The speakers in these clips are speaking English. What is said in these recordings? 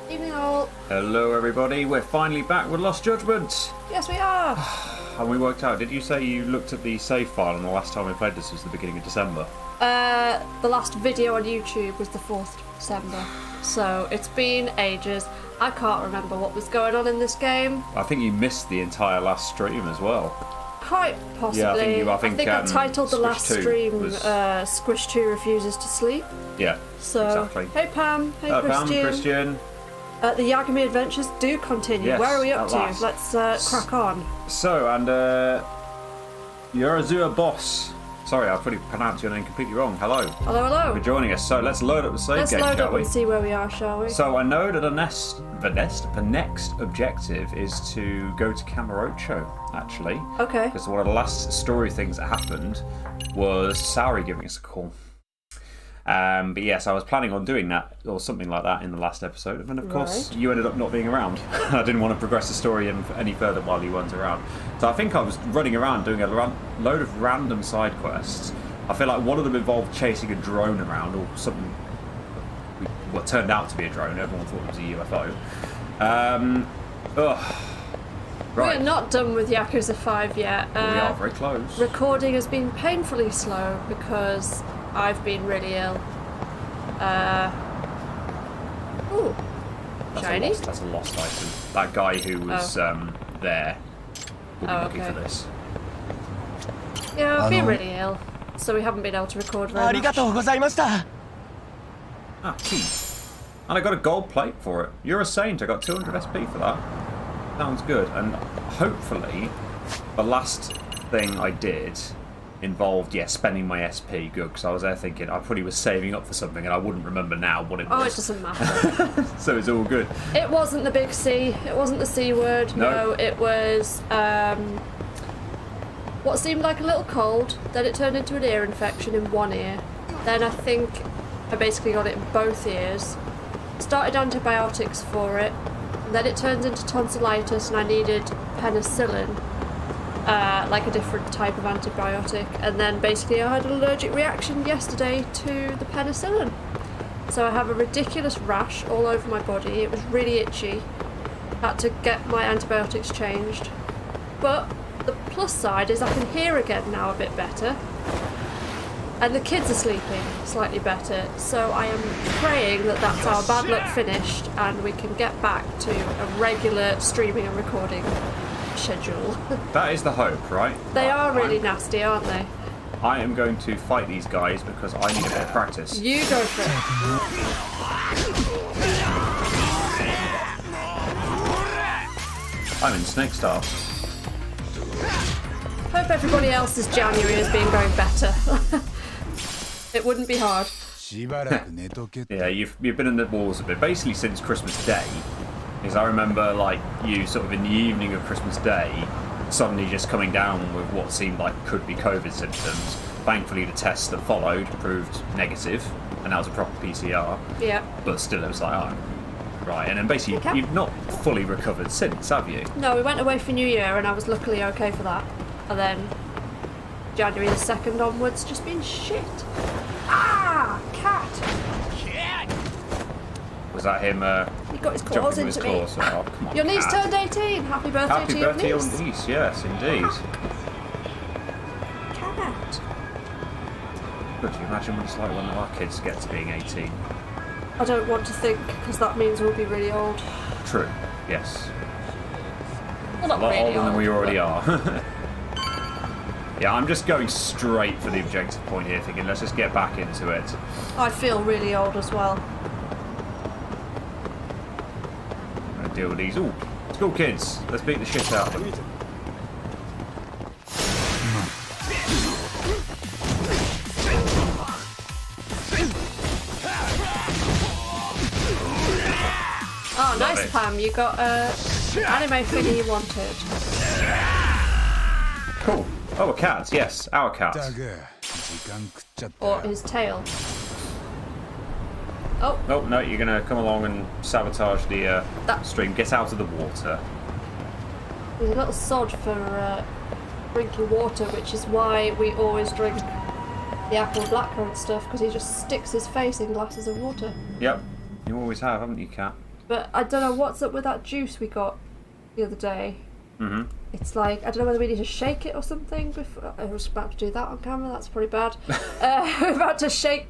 Evening all. Hello everybody, we're finally back with Lost Judgment. Yes, we are. And we worked out, did you say you looked at the save file and the last time we played this was the beginning of December? The last video on YouTube was the 4th of December. So it's been ages. I can't remember what was going on in this game. I think you missed the entire last stream as well. Quite possibly. Yeah, I think I titled the last stream was... Squish 2 Refuses to Sleep. Yeah, so, exactly. Hey Pam, hey Pam, Christian. The Yagami adventures do continue. Yes, where are we up to? last. Let's crack on. So, and Yurazua Boss. Sorry, I probably pronounced your name completely wrong. Hello. Hello, hello. For joining us. So let's load up the save game, shall we? Let's load up and see where we are, shall we? So I know that the next objective is to go to Kamurocho, actually. Okay. Because one of the last story things that happened was Saori giving us a call. But yes, I was planning on doing that, or something like that, in the last episode. And of course, you ended up not being around. I didn't want to progress the story any further while you weren't around. So I think I was running around doing a load of random side quests. I feel like one of them involved chasing a drone around, or something, what turned out to be a drone. Everyone thought it was a UFO. Right. We're not done with Yakuza 5 yet. We are very close. Recording has been painfully slow because I've been really ill. Ooh. Shiny? That's a lost item. That guy who was there will be looking for this. Yeah, I've been really ill, so we haven't been able to record very much. Ah, key. And I got a gold plate for it. You're a saint. I got 200 SP for that. Sounds good. And hopefully, the last thing I did involved, spending my SP. Good, because I was there thinking I probably was saving up for something and I wouldn't remember now what it was. Oh, it doesn't matter. So it's all good. It wasn't the big C. It wasn't the C word. No, it was what seemed like a little cold. Then it turned into an ear infection in one ear. Then I think I basically got it in both ears. Started antibiotics for it. And then it turns into tonsillitis and I needed penicillin. Like a different type of antibiotic, and then basically I had an allergic reaction yesterday to the penicillin. So I have a ridiculous rash all over my body. It was really itchy. Had to get my antibiotics changed. But the plus side is I can hear again now a bit better. And the kids are sleeping slightly better. So I am praying that that's our bad luck finished and we can get back to a regular streaming and recording schedule. That is the hope, right? They are really nasty, aren't they? I am going to fight these guys because I need a bit of practice. You go for it. I'm in Snake Style. Hope everybody else's January has been going better. It wouldn't be hard. Yeah, you've been in the walls a bit. Basically since Christmas Day. Because I remember, like, you sort of in the evening of Christmas Day, suddenly just coming down with what seemed like could be COVID symptoms. Thankfully, the test that followed proved negative, and that was a proper PCR. Yeah. But still, it was like, oh, right. And then basically, you've not fully recovered since, have you? No, we went away for New Year, and I was luckily okay for that. And then January the 2nd onwards, just been shit. Ah, cat! Was that him? He got his claws into me. Claws. Oh, come on, your niece turned 18. Happy birthday to your niece. Happy birthday, your niece. Yes, indeed. Cat. Could you imagine what it's like when our kids get to being 18? I don't want to think, because that means we'll be really old. True. Yes. Well, not a lot really older old, than we already are. Yeah, I'm just going straight for the objective point here, thinking let's just get back into it. I feel really old as well. I'm going to deal with these. Ooh, school kids. Let's beat the shit out of them. Oh, nice, Pam. You got anime figure you wanted. Cool. Oh, a cat. Yes, our cat. Or his tail. Oh. Oh, no, you're going to come along and sabotage the stream. Get out of the water. There's a little sod for drinking water, which is why we always drink the apple blackcurrant stuff, because he just sticks his face in glasses of water. Yep. You always have, haven't you, cat? But I don't know what's up with that juice we got the other day. Mm-hmm. It's like, I don't know whether we need to shake it or something before. I was about to do that on camera, that's probably bad. We're about to shake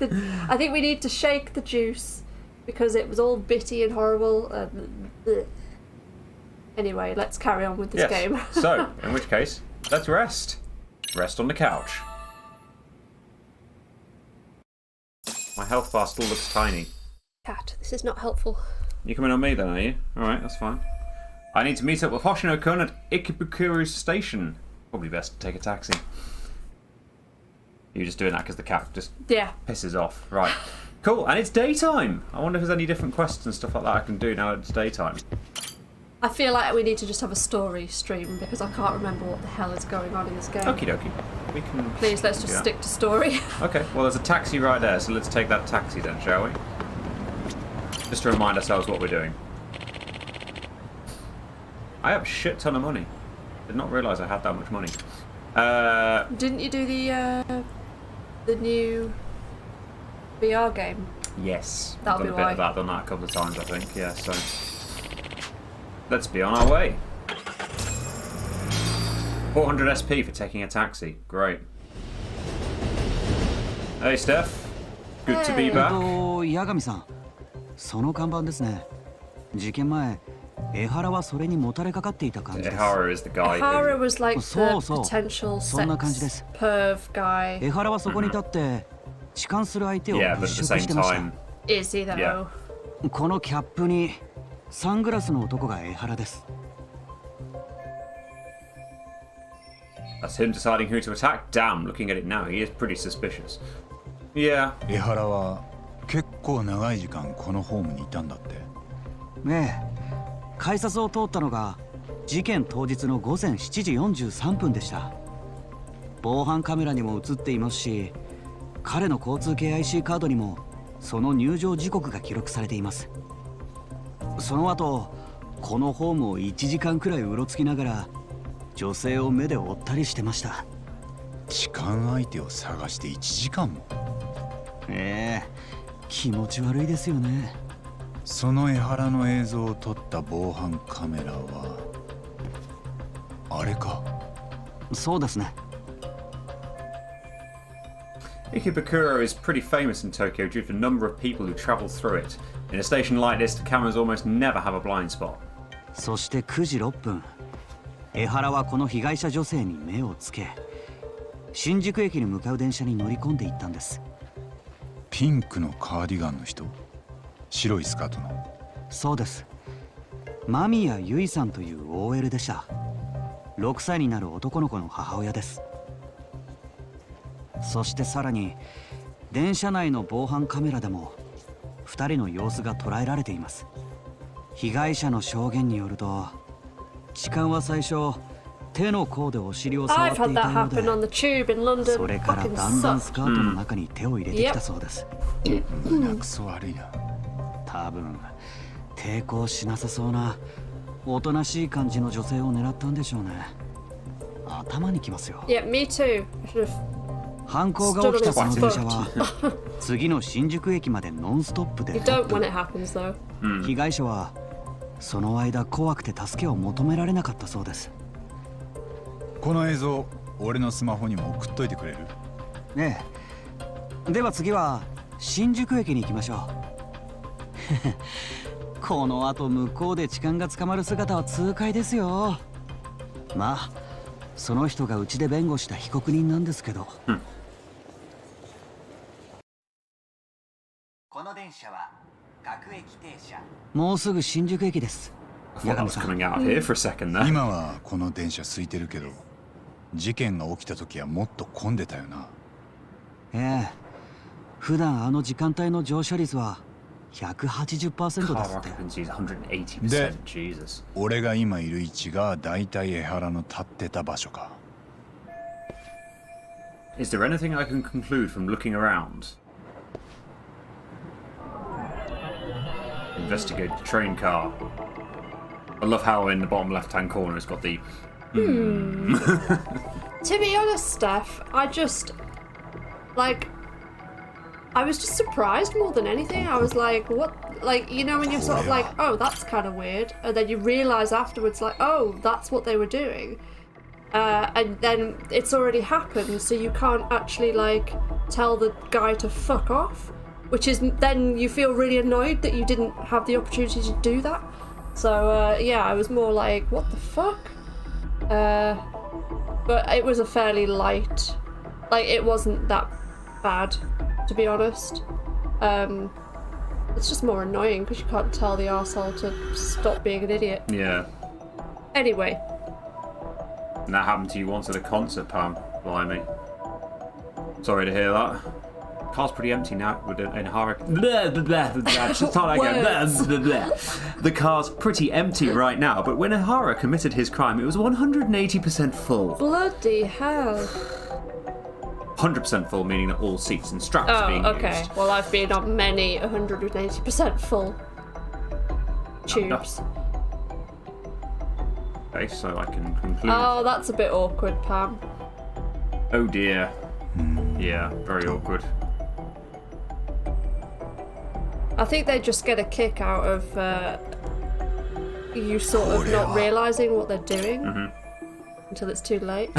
I think we need to shake the juice because it was all bitty and horrible. Anyway, let's carry on with this game. So, in which case, let's rest. Rest on the couch. My health bar still looks tiny. Cat, this is not helpful. You coming on me then, are you? Alright, that's fine. I need to meet up with Hoshino-kun at Ikebukuro Station. Probably best to take a taxi. You're just doing that because the cat just pisses off. Right. Cool, and it's daytime! I wonder if there's any different quests and stuff like that I can do now that it's daytime. I feel like we need to just have a story stream because I can't remember what the hell is going on in this game. Okie dokie. We can... Please, let's just stick to story. Okay, well there's a taxi right there, so let's take that taxi then, shall we? Just to remind ourselves what we're doing. I have a shit ton of money. Did not realise I had that much money. Didn't you do the new VR game? Yes. That'll I've be done a bit why. of that, done that a couple of times I think, yeah, so... Let's be on our way. 400 SP for taking a taxi. Great. Hey, Steph. Good to be back. Yagami-san. その看板ですね。事件前、江原はそれにもたれかかっていた感じです。Ehara is the guy Ehara who... was like the potential そんな感じです。 sex perv guy. 江原はそこに立って痴漢する相手を Yeah, but 物 at the 色 same してました。 time... Is he though? Yeah. このキャップにサングラスの男が江原です。 That's him deciding who to attack? Damn, looking at it now, he is pretty suspicious. Yeah. 江原は結構長い時間このホームにいたんだって。ねえ、改札を通ったのが事件当日の午前7時43分でした。防犯カメラにも映っていますし、彼の交通系 IC カードにもその入場時刻が記録されています。その後、このホームを1時間くらいうろつきながら女性を目で追ったりしてました。痴漢相手を探して1時間も。気持ち悪いですよね。その江原の映像を撮った防犯カメラはあれか。そうですね。Ikebukuro is pretty famous in Tokyo due to the number of people who travel through it. In a station like this, the cameras almost never have a blind spot. そして9時6分、江原はこの被害者女性に目をつけ、新宿駅に向かう電車に乗り込んでいったんです。ピンクのカーディガンの人？白いスカートの。そうです。間宮由衣さんという OL でした。6歳になる男の子の母親です。そしてさらに電車内の防犯カメラでも2人の様子が捉えられています。被害者の証言によると、痴漢は最初手の甲でお尻を触っていたようで、それからだんだんスカートの中に手を入れてきたそうです。胸くそ悪いな。多分抵抗しなさそうなおとなしい感じの女性を狙ったんでしょうね。頭にきますよ。Yeah, me too. 犯行が起きたその電車は次の新宿駅までノンストップでYou don't when it happens though. 被害者はその間怖くて助けを求められなかったそうです。この映像俺のスマホにも送っといてくれる？ねえ。では次は新宿駅に行きましょう。この後向こうで痴漢が捕まる姿は痛快ですよ。まあその人がうちで弁護した被告人なんですけど。この電車は各駅停車。もうすぐ新宿駅です。I thought I was coming out of here for a second there. 今はこの電車空いてるけど、事件が起きた時はもっと混んでたよな。普段あの時間帯の乗車率は 180% ですって。で、 Jesus. 俺が今いる位置がだいたい江原の立ってた場所か。Is there anything I can conclude from looking around? Investigate the train car. I love how in the bottom left-hand corner it's got the... To be honest, Steph, I I was just surprised more than anything. I was like, what? Like, you know, when you're sort of like, oh, that's kind of weird. And then you realise afterwards, like, oh, that's what they were doing. And then it's already happened, so you can't actually, like, tell the guy to fuck off. Which is, then you feel really annoyed that you didn't have the opportunity to do that. So, yeah, I was more like, what the fuck? But it was a fairly light... Like, it wasn't that bad, to be honest. It's just more annoying because you can't tell the arsehole to stop being an idiot. Yeah. Anyway. And that happened to you once at a concert, Pam. Blimey. Sorry to hear that. Car's pretty empty now in Hara. Just start again. The car's pretty empty right now, but when Ihara committed his crime, it was 180% full. Bloody hell. 100% full, meaning that all seats and straps are being okay. used. Well, I've been on many 180% full tubes. Okay, so I can conclude. Oh, that's a bit awkward, Pam. Oh dear. Yeah, very awkward. I think they just get a kick out of you sort of not realising what they're doing until it's too late.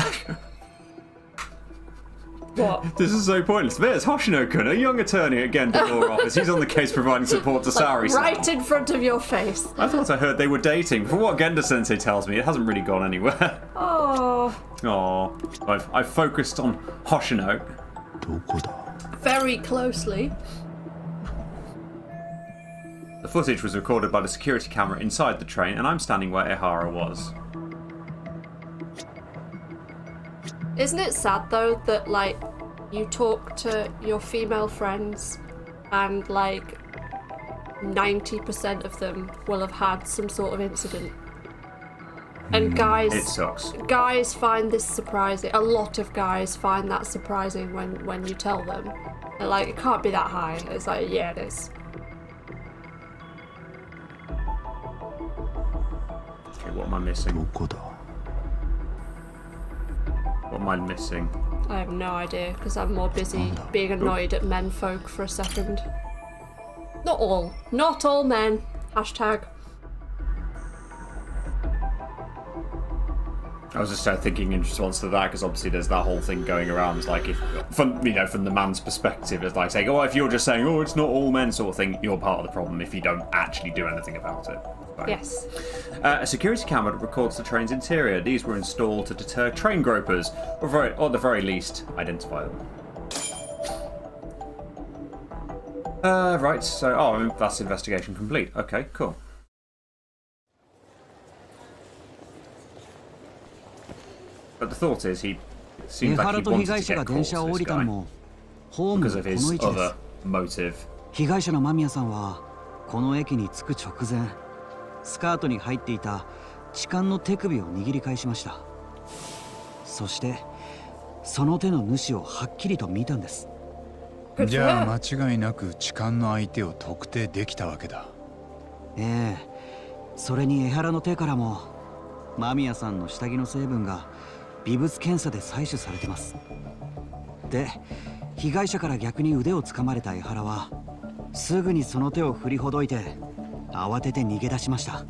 What? This is so pointless. There's Hoshino-kun, a young attorney at Genda Law Office. He's on the case providing support to Saori-san. Right in front of your face. I thought I heard they were dating. From what Genda-sensei tells me, it hasn't really gone anywhere. Oh. I've focused on Hoshino. Very closely. The footage was recorded by the security camera inside the train, and I'm standing where Ihara was. Isn't it sad though that like you talk to your female friends and like 90% of them will have had some sort of incident? And guys, it sucks. Guys find this surprising. A lot of guys find that surprising when you tell them. They're like, it can't be that high. It's like, yeah, it is. Okay, what am I missing? What am I missing? I have no idea, because I'm more busy being annoyed at men folk for a second. Not all. Not all men. Hashtag. I was just thinking in response to that, because obviously there's that whole thing going around, like, if from the man's perspective, it's like saying, oh, if you're just saying, oh, it's not all men sort of thing, you're part of the problem if you don't actually do anything about it. Right. Yes. A security camera records the train's interior. These were installed to deter train gropers, or at the very least, identify them. Right, so, that's investigation complete. Okay, cool. But the thought is, he seems like he wanted to get caught, this guy, because of his other motive. 被害者の間宮さんはこの駅に着く直前、スカートに入っていた痴漢の手首を握り返しました。そしてその手の主をはっきりと見たんです。じゃあ間違いなく痴漢の相手を特定できたわけだ。ええ、それに江原の手からも間宮さんの下着の成分が微物検査で採取されてます。で、被害者から逆に腕を掴まれた江原はすぐにその手を振りほどいて慌てて逃げ出しました。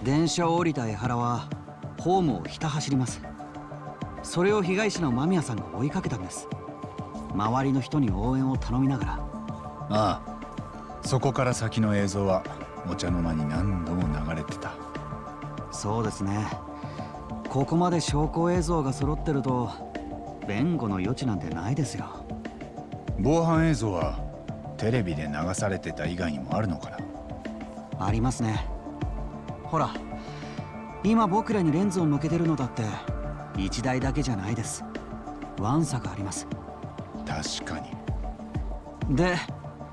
電車を降りた江原はホームをひた走ります。それを被害者の間宮さんが追いかけたんです。周りの人に応援を頼みながら。ああ、そこから先の映像はお茶の間に何度も流れてた。そうですね。ここまで証拠映像が揃ってると弁護の余地なんてないですよ。防犯映像はテレビで流されてた以外にもあるのかな？ありますね。ほら、今僕らにレンズを向けてるのだって1台だけじゃないです。ワンサがあります。確かに。で、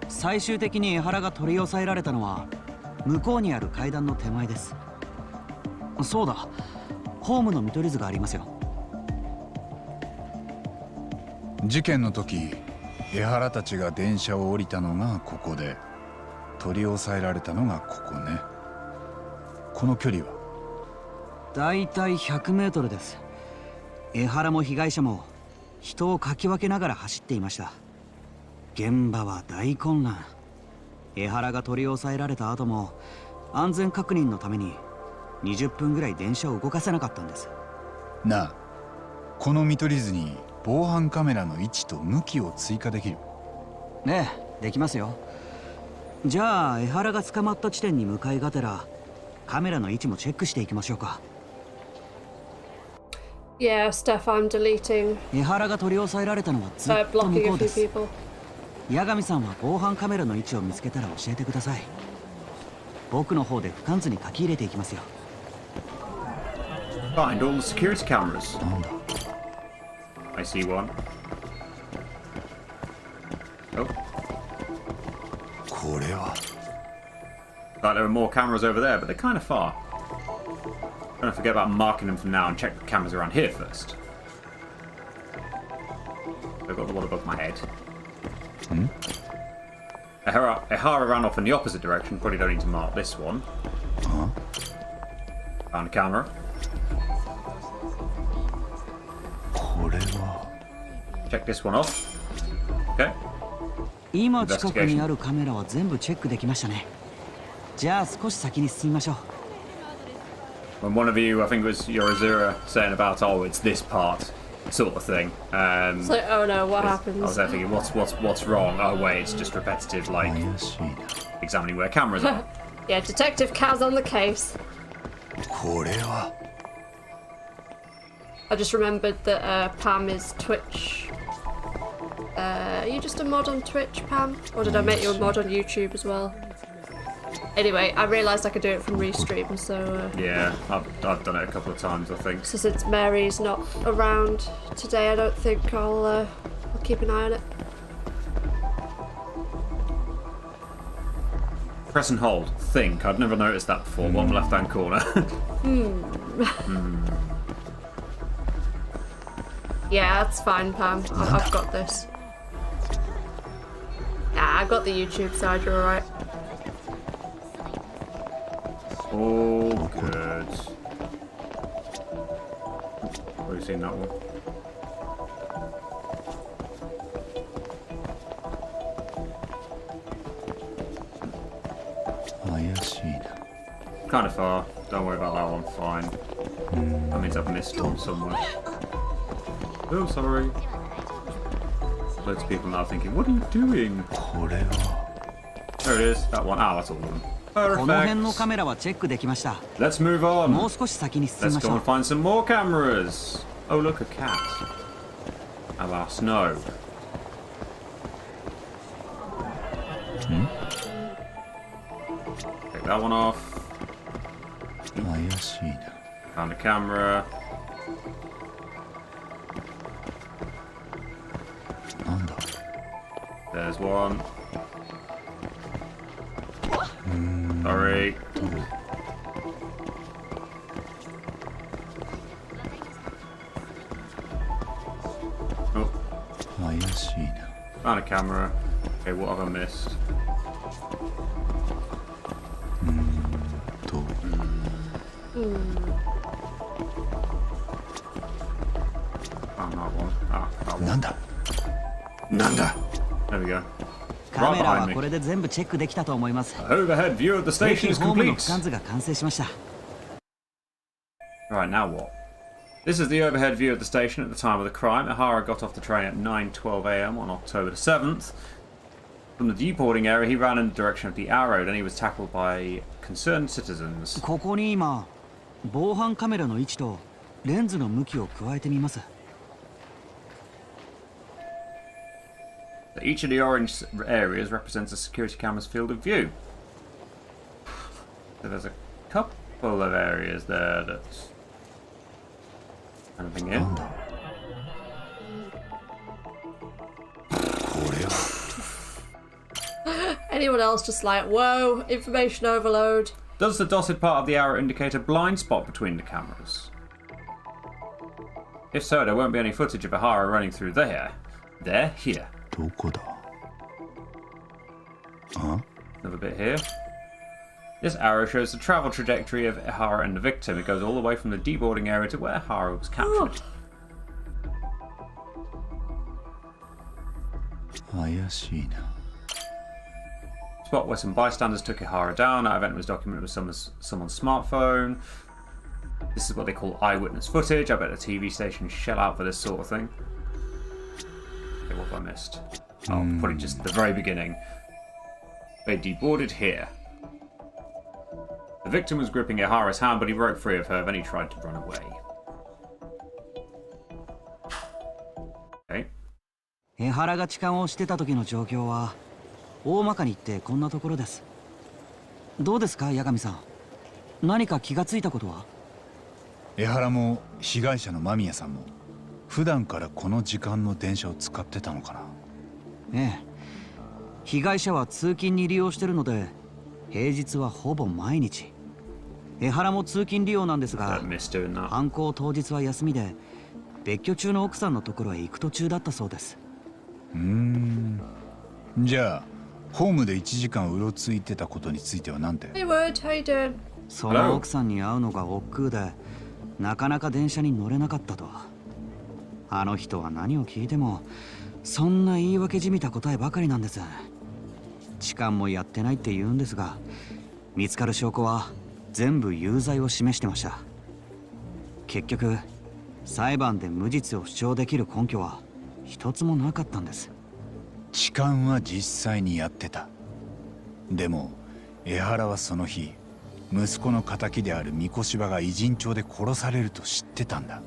最終的に江原が取り押さえられたのは向こうにある階段の手前です。そうだ、ホームの見取り図がありますよ。事件の時、江原たちが電車を降りたのがここで、取り押さえられたのがここね。この距離はだいたい100メートルです。江原も被害者も人をかき分けながら走っていました。現場は大混乱。江原が取り押さえられた後も安全確認のために20分ぐらい電車を動かせなかったんです。なあ、この見取り図に防犯カメラの位置と向きを追加できる？ええ、できますよ。じゃあ江原が捕まった地点に向かいがてらカメラの位置もチェックしていきましょうか。Yeah, Steph, I'm deleting. 江原が取り押さえられたのはずっと向 Blocking こ a うで few す。 people. 八神さんは防犯カメラの位置を見つけたら教えてください。僕の方で不完図に書き入れていきますよ。Find all the security cameras. なんだ？ I see one. Oh. これは。 Thought there were more cameras over there, but they're kind of far. Don't forget about marking them from now and check the cameras around here first. I've got the one above my head. Hmm? Ehara ran off in the opposite direction. Probably don't need to mark this one. Huh? Found a camera. これは。 Check this one off. Okay. 今近くにあるカメラは全部チェックできましたね。じゃあ少し先に進みましょう。 When one of you, I think it was Yorizura, saying about, oh, it's this part, sort of thing. It's like, oh no, what I happens? was there thinking, what's wrong? Oh wait, it's just repetitive, like 怪しいな。 examining where cameras are. Yeah, Detective Kaz on the case. これは。 I just remembered that Pam is Twitch. Are you just a mod on Twitch, Pam? Or did I make you a mod on YouTube as well? Anyway, I realised I could do it from Restream, so... Yeah, I've done it a couple of times, I think. So since Mary's not around today, I don't think I'll keep an eye on it. Press and hold. Think. I'd never noticed that before. Bottom left-hand corner. Yeah, that's fine, Pam. I've got this. Yeah, I got the YouTube side, you're alright. Oh, good. Have you seen that one? Kind of far. Don't worry about that one. Fine. That means I've missed one somewhere. Oh, sorry. Loads of people now thinking, what are you doing? There it is. That one. Ah, that's all of them. この辺の Perfect. カメラはチェックできました。 Let's move もう on. 少し先に進み Let's まし go ょ and う。 find some more cameras. Oh, look, a cat. Alas, no. Take that one off. 怪しいな。 Found a camera. なんだ？ There's one. Sorry. Oh, 怪しいな。 found a camera. Okay, what have I missed? と。 Found that one. Ah, that one. なんだ？なんだ？ There we go. カメラ Right behind は me. これで全部チェックできたと思います。 Overhead view of the ぜ station ひ is ホームの complete. 不完図が完成しました。 Right, now what? This is the overhead view of the station at the time of the crime. Ehara got off the train at 9:12 a.m. on October the 7th. From the deboarding area, he ran in the direction of the arrow, then he was tackled by concerned citizens. ここに今防犯カメラの位置とレンズの向きを加えてみます。 Each of the orange areas represents a security camera's field of view. So there's a couple of areas there that's anything in. なんだ？これは。 Anyone else just like, whoa, information overload. Does the dotted part of the arrow indicate a blind spot between the cameras? If so, there won't be any footage of Ehara running through there. There, here. どこだ？あ？ Another bit here. This arrow shows the travel trajectory of Ehara and the victim. It goes all the way from the deboarding area to where Ehara was captured. 怪しいな。 Spot where some bystanders took Ihara down. That event was documented with someone's smartphone. This is what they call eyewitness footage. I bet the TV stations shell out for this sort of thing. Okay, what have I missed? Oh, probably just the very beginning. They deboarded here. The victim was gripping Ihara's hand, but he broke free of her. Then he tried to run away. Okay. 江原が痴漢をしてた時の状況は大まかに言ってこんなところです。どうですか、八神さん。何か気がついたことは？江原も被害者の間宮さんも普段からこの時間の電車を使ってたのかな。ええ。被害者は通勤に利用してるので、平日はほぼ毎日。江原も通勤利用なんですが、犯行当日は休みで、別居中の奥さんのところへ行く途中だったそうです。じゃあホームで1時間うろついてたことについては何て？ Hey, Word, how you doing? その奥さんに会うのが億劫で、なかなか電車に乗れなかったと。あの人は何を聞いてもそんな言い訳じみた答えばかりなんです。痴漢もやってないって言うんですが、見つかる証拠は全部有罪を示してました。結局裁判で無実を主張できる根拠は一つもなかったんです。痴漢は実際にやってた。でも江原はその日息子の仇である三越場が偉人帳で殺されると知ってたんだ。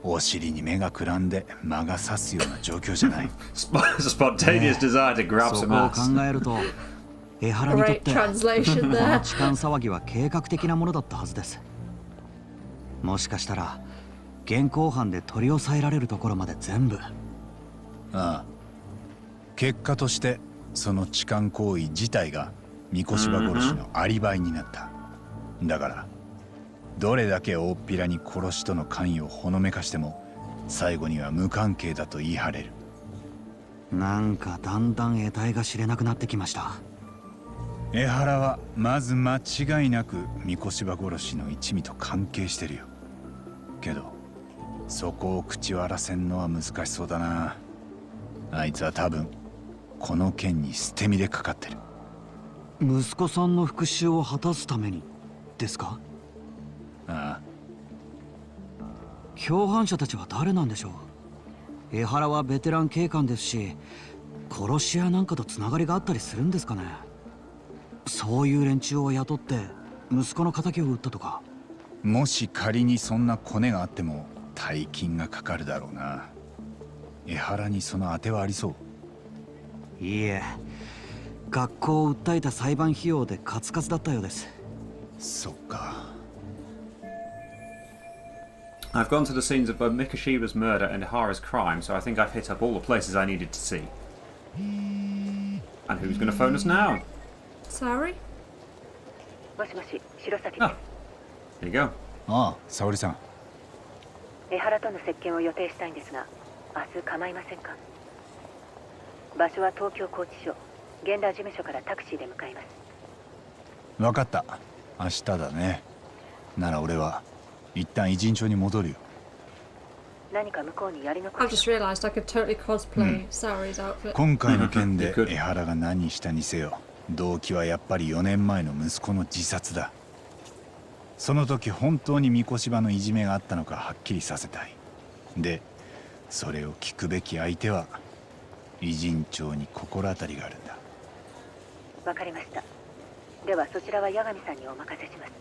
お尻に目がくらんで魔が差すような状況じゃない。Spontaneous desire to grab some ass. そこを考えると江原にとってこの translation there. 痴漢騒ぎは計画的なものだったはずです。もしかしたら現行犯で取り押さえられるところまで全部。ああ。結果としてその痴漢行為自体が三越場殺しのアリバイになった。だからどれだけ大っぴらに殺しとの関与をほのめかしても最後には無関係だと言い張れる。なんかだんだん得体が知れなくなってきました。江原はまず間違いなく三越場殺しの一味と関係してるよ。けどそこを口を荒らせんのは難しそうだな。あいつは多分この件に捨て身でかかってる。息子さんの復讐を果たすためにですか？ああ。共犯者たちは誰なんでしょう？江原はベテラン警官ですし、殺し屋なんかとつながりがあったりするんですかね。そういう連中を雇って息子の仇を撃ったとか。もし仮にそんなコネがあっても大金がかかるだろうな。江原にその当てはありそう？いいえ、学校を訴えた裁判費用でカツカツだったようです。そっか。I've gone to the scenes of both Mikoshiba's murder and Ihara's crime, so I think I've hit up all the places I needed to see. And who's going to phone us now? Sorry? もしもし、白崎 Ah, there you go. ああ、沙織さん。江原との接見を予定したいんですが、明日構いませんか？場所は東京拘置所、現場事務所からタクシーで向かいます。分かった。明日だね。なら俺は一旦偉人帳に戻るよ。何か向こうにやり残 I've し just realised I could totally cosplay Saori's outfit. 今回の件で江原が何したにせよ、動機はやっぱり4年前の息子の自殺だ。その時本当に三越場のいじめがあったのかはっきりさせたい。で、それを聞くべき相手は偉人帳に心当たりがあるんだ。わかりました。ではそちらは八神さんにお任せします。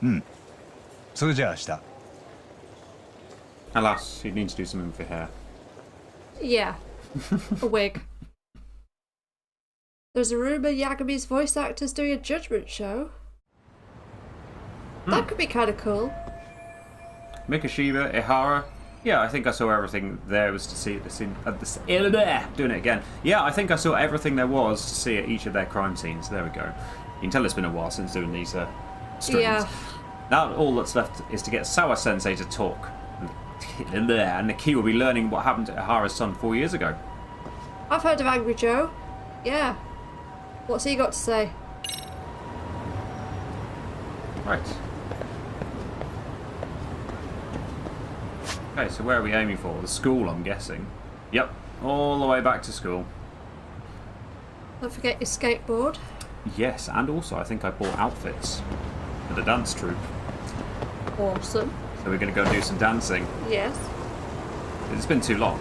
うん。それじゃあ明日。Alas, he needs to do something for hair. Yeah. A wig. There's a rumour Yagami's voice actor's doing a judgment show. That could be kind of cool. Mikoshiba, Ihara. Yeah, I think I saw everything there was to see at the scene. Doing it again. Yeah, I think I saw everything there was to see at each of their crime scenes. There we go. You can tell it's been a while since doing these streams. Yeah. Now all that's left is to get Sawa-sensei to talk. And the key will be learning what happened to Ihara's son 4 years ago. I've heard of Angry Joe. Yeah. What's he got to say? Right. Okay, so where are we aiming for? The school, I'm guessing. Yep. all the way back to school. Don't forget your skateboard. Yes, and also I think I bought outfits for the dance troupe. Awesome. So we're going to go and do some dancing. Yes. It's been too long.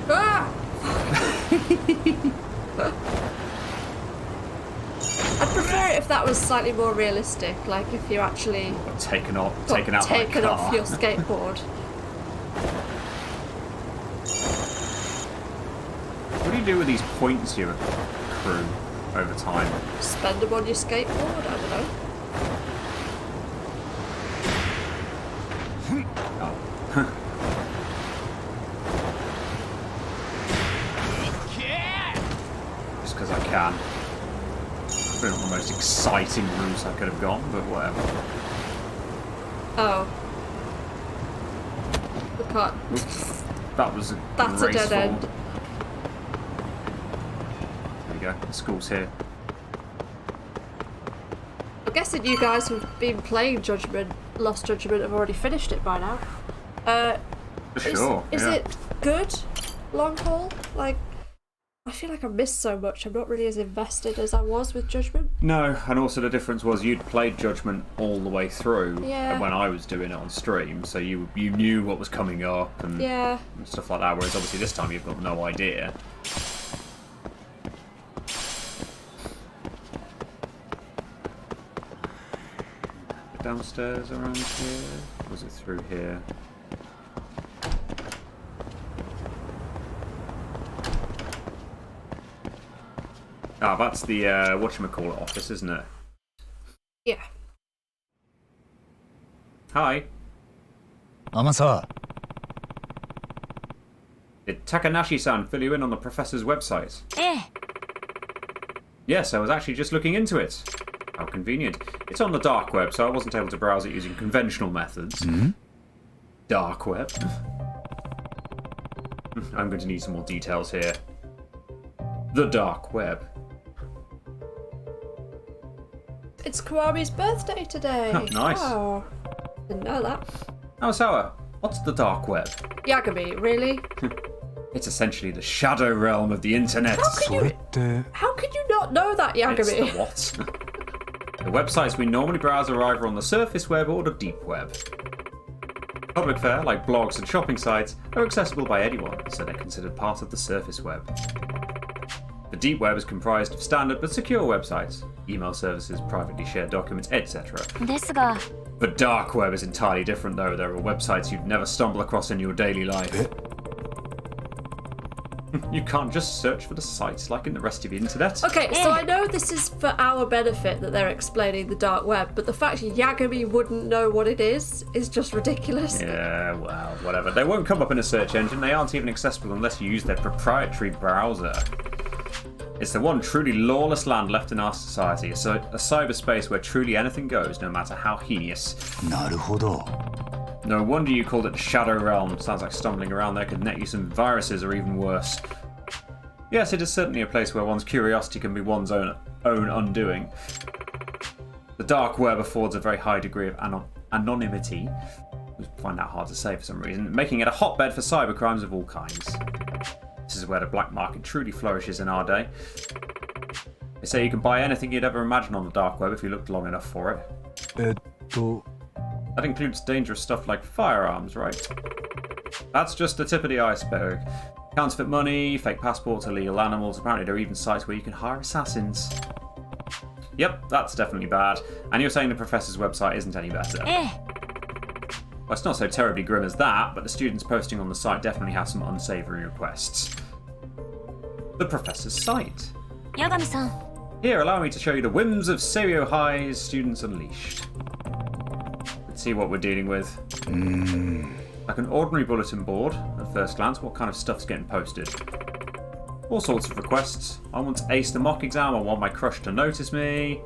Ah! I'd prefer it if that was slightly more realistic, like if you actually Taken out off car. your skateboard. What do you do with these points you accrue over time? Spend them on your skateboard, I don't know. Oh. Just because I can. Probably not the most exciting route I could have gone, but whatever. Oh. We can't. That was a That's a dead end. There we go. The school's here. I'm guessing you guys who've been playing Lost Judgment have already finished it by now. Sure. Is yeah. it good? Long haul? Like, I feel like I missed so much. I'm not really as invested as I was with Judgment. No, and also the difference was you'd played Judgment all the way through Yeah. when I was doing it on stream, so you knew what was coming up and Yeah. stuff like that, whereas obviously this time you've got no idea. Downstairs around here? Or was it through here? Ah, that's the whatchamacallit office, isn't it? Yeah. Hi. Amasawa. Did Takanashi-san fill you in on the professor's website? ええ Yes, I was actually just looking into it. How convenient. It's on the dark web, so I wasn't able to browse it using conventional methods. Dark web? I'm going to need some more details here. The dark web. It's Kiwami's birthday today. Oh, nice. Oh, didn't know that. Oh, Sawa, what's the dark web? Yagami, really? It's essentially the shadow realm of the internet. How could you not know that, Yagami? It's the what? The websites we normally browse are either on the surface web or the deep web. Public fare, like blogs and shopping sites, are accessible by anyone, so they're considered part of the surface web. The deep web is comprised of standard but secure websites, email services, privately shared documents, etc. ですが The dark web is entirely different though. There are websites you'd never stumble across in your daily life. You can't just search for the sites like in the rest of the internet. Okay, so I know this is for our benefit that they're explaining the dark web, but the fact Yagami wouldn't know what it is just ridiculous. Yeah, well, whatever. They won't come up in a search engine. They aren't even accessible unless you use their proprietary browser. It's the one truly lawless land left in our society, a cyberspace where truly anything goes, no matter how heinous. なるほど。 No wonder you called it the Shadow Realm. Sounds like stumbling around there could net you some viruses or even worse. Yes, it is certainly a place where one's curiosity can be one's own undoing. The dark web affords a very high degree of anonymity. I find that hard to say for some reason, making it a hotbed for cybercrimes of all kinds. This is where the black market truly flourishes in our day. They say you can buy anything you'd ever imagine on the dark web if you looked long enough for it. That includes dangerous stuff like firearms, right? That's just the tip of the iceberg. Counterfeit money, fake passports, illegal animals. Apparently there are even sites where you can hire assassins. Yep, that's definitely bad. And you're saying the professor's website isn't any better. ええ Well, it's not so terribly grim as that, but the students posting on the site definitely have some unsavoury requests. The professor's site. 八神さん Here, allow me to show you the whims of Serio High's students unleashed. Let's see what we're dealing with. Like an ordinary bulletin board, at first glance, what kind of stuff's getting posted? All sorts of requests. I want to ace the mock exam, I want my crush to notice me.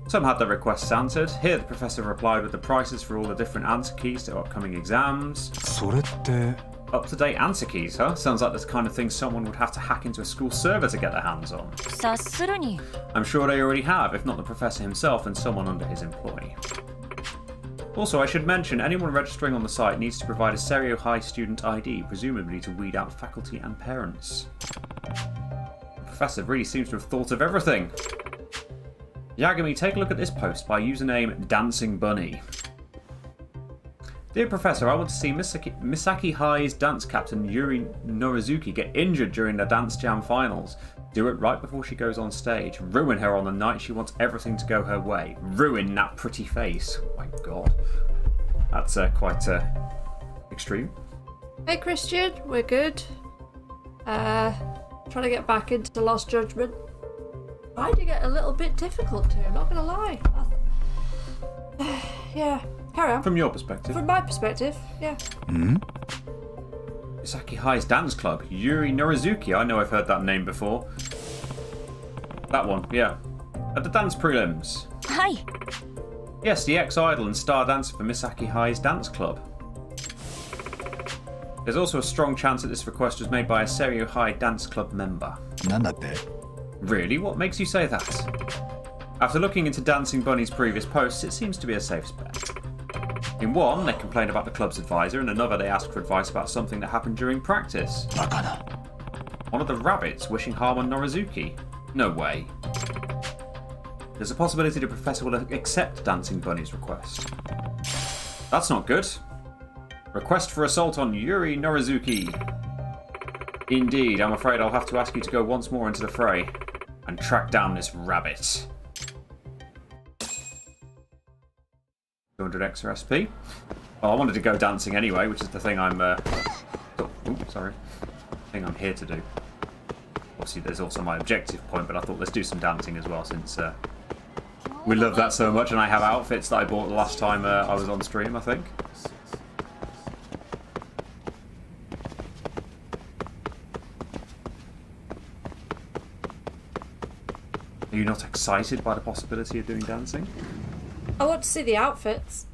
Some had their requests answered. Here the professor replied with the prices for all the different answer keys to upcoming exams. それって Up-to-date answer keys, huh? Sounds like the kind of thing someone would have to hack into a school server to get their hands on. 察するに I'm sure they already have, if not the professor himself and someone under his employ. Also, I should mention, anyone registering on the site needs to provide a Serio High student ID, presumably to weed out faculty and parents. The professor really seems to have thought of everything. Yagami, take a look at this post by username Dancing Bunny. Dear Professor, I want to see Misaki High's dance captain Yuri Norizuki get injured during the Dance Jam finals. Do it right before she goes on stage. Ruin her on the night she wants everything to go her way. Ruin that pretty face. Oh my god. That's quite extreme. Hey Christian, we're good. Trying to get back into the Lost Judgment. I did get a little bit difficult too, I'm not gonna lie. Yeah, carry on. From your perspective. From my perspective, yeah. Misaki High's dance club. Yuri Norizuki. I know I've heard that name before. That one, yeah. At the dance prelims. Hi. Yes, the ex-idol and star dancer for Misaki High's dance club. There's also a strong chance that this request was made by a Serio High dance club member. なんだって Really? What makes you say that? After looking into Dancing Bunny's previous posts, it seems to be a safe bet. In one, they complained about the club's advisor, and another, they asked for advice about something that happened during practice. バカな One of the rabbits wishing harm on Norizuki. No way. There's a possibility the professor will accept Dancing Bunny's request. That's not good. Request for assault on Yuri Norizuki. Indeed, I'm afraid I'll have to ask you to go once more into the fray and track down this rabbit. 200 extra SP. Well, I wanted to go dancing anyway, which is the thing I'm thing I'm here to do. Obviously, there's also my objective point, but I thought let's do some dancing as well, since we love that so much, and I have outfits that I bought the last time I was on stream, I think. Are you not excited by the possibility of doing dancing? I want to see the outfits.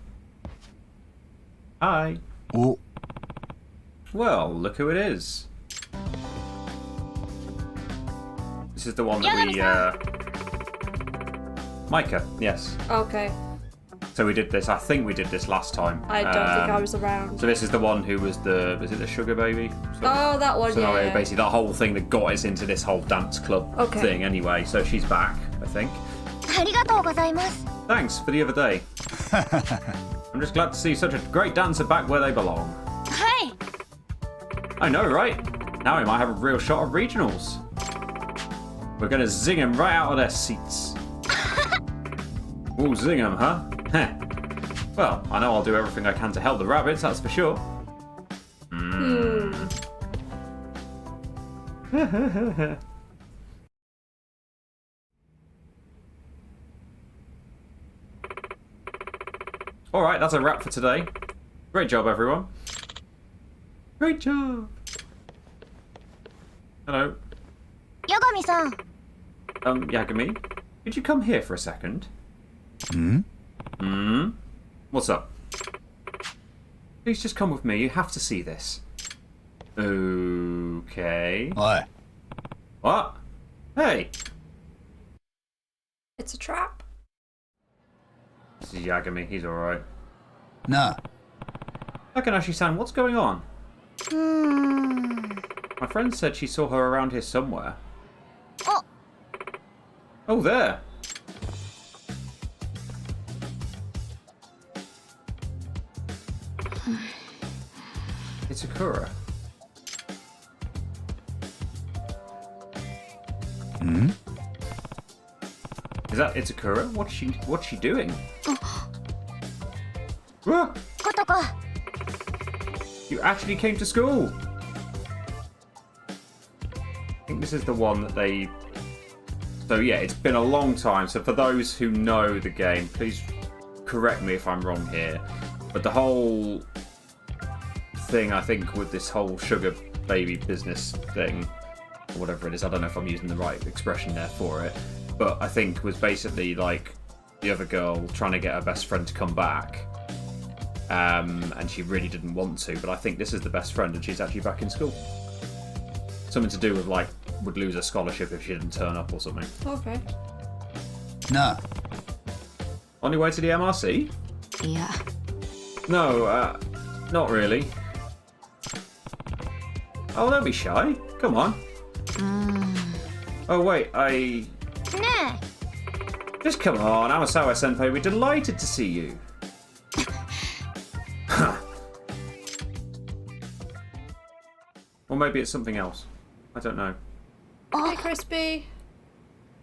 Hi. お Well, look who it is. This is the one that we, Micah, yes. Okay, So we did this, I think we did this last time. I don't think I was around. So this is the one who was was it the sugar baby? Oh, that one, Scenario, yeah. basically that whole thing that got us into this whole dance club Okay. thing anyway. So she's back, I think. ありがとうございます。 Thanks for the other day. I'm just glad to see such a great dancer back where they belong. はい。 I know, right? Now we might have a real shot of regionals. We're gonna zing them right out of their seats. We'll zing them, huh? Heh. Well, I know I'll do everything I can to help the rabbits, that's for sure. Alright, that's a wrap for today. Great job, everyone. Great job. Hello. 八神さん。 Yagami, could you come here for a second? ん What's up? Please just come with me. You have to see this. Okay. おい What? Hey! It's a trap. This is Yagami. He's alright. なあ Takanashi-san, what's going on? My friend said she saw her around here somewhere. Oh. Oh, there. It's Akura. ん Is that Itakura? What's she doing? Ah, ことか。 you actually came to school. I think this is the one that they. So yeah, it's been a long time. So for those who know the game, please correct me if I'm wrong here. But the whole thing, I think, with this whole sugar baby business thing, or whatever it is, I don't know if I'm using the right expression there for it, but I think was basically like the other girl trying to get her best friend to come back, and she really didn't want to, but I think this is the best friend and she's actually back in school. Something to do with like would lose her scholarship if she didn't turn up or something. Okay. なあ On your way to the MRC? いや、No, not really. Oh, don't be shy. Come on. Oh, wait,ね Just come on, Amasawa-senpai, we're delighted to see you. Or maybe it's something else. I don't know. Hey, Crispy.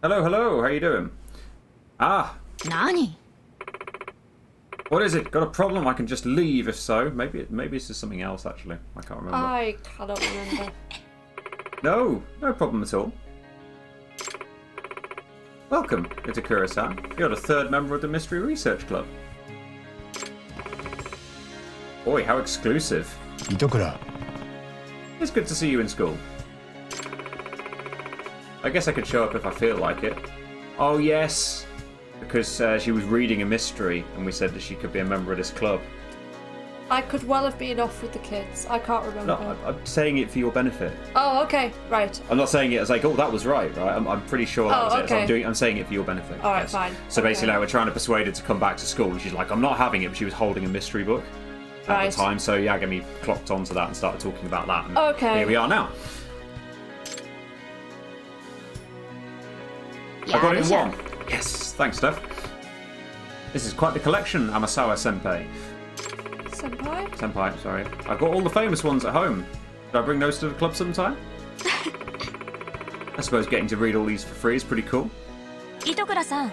Hello, hello, how you doing? Ah, え何 what is it? Got a problem? I can just leave if so. Maybe it's just something else, actually. I can't remember. I cannot remember. No problem at all. Welcome, Itakura-san. You're the third member of the Mystery Research Club. Boy, how exclusive. 糸倉 It's good to see you in school. I guess I could show up if I feel like it. Oh, yes. Because she was reading a mystery and we said that she could be a member of this club. I could well have been off with the kids. I can't remember. No, I'm saying it for your benefit. Oh, okay. Right. I'm not saying it as like, oh, that was right? I'm pretty sure that was it. So okay. I'm saying it for your benefit. All right, yes. fine. So basically, Okay. like, we're trying to persuade her to come back to school. And she's like, I'm not having it, but she was holding a mystery book at Right. the time. So Yagami clocked onto that and started talking about that. And Okay. here we are now. I や got る it in じゃん one. Yes, thanks, Steph. This is quite the collection, Amasawa-senpai. Senpai? Sorry. I've got all the famous ones at home. Should I bring those to the club sometime? I suppose getting to read all these for free is pretty cool. 糸倉さん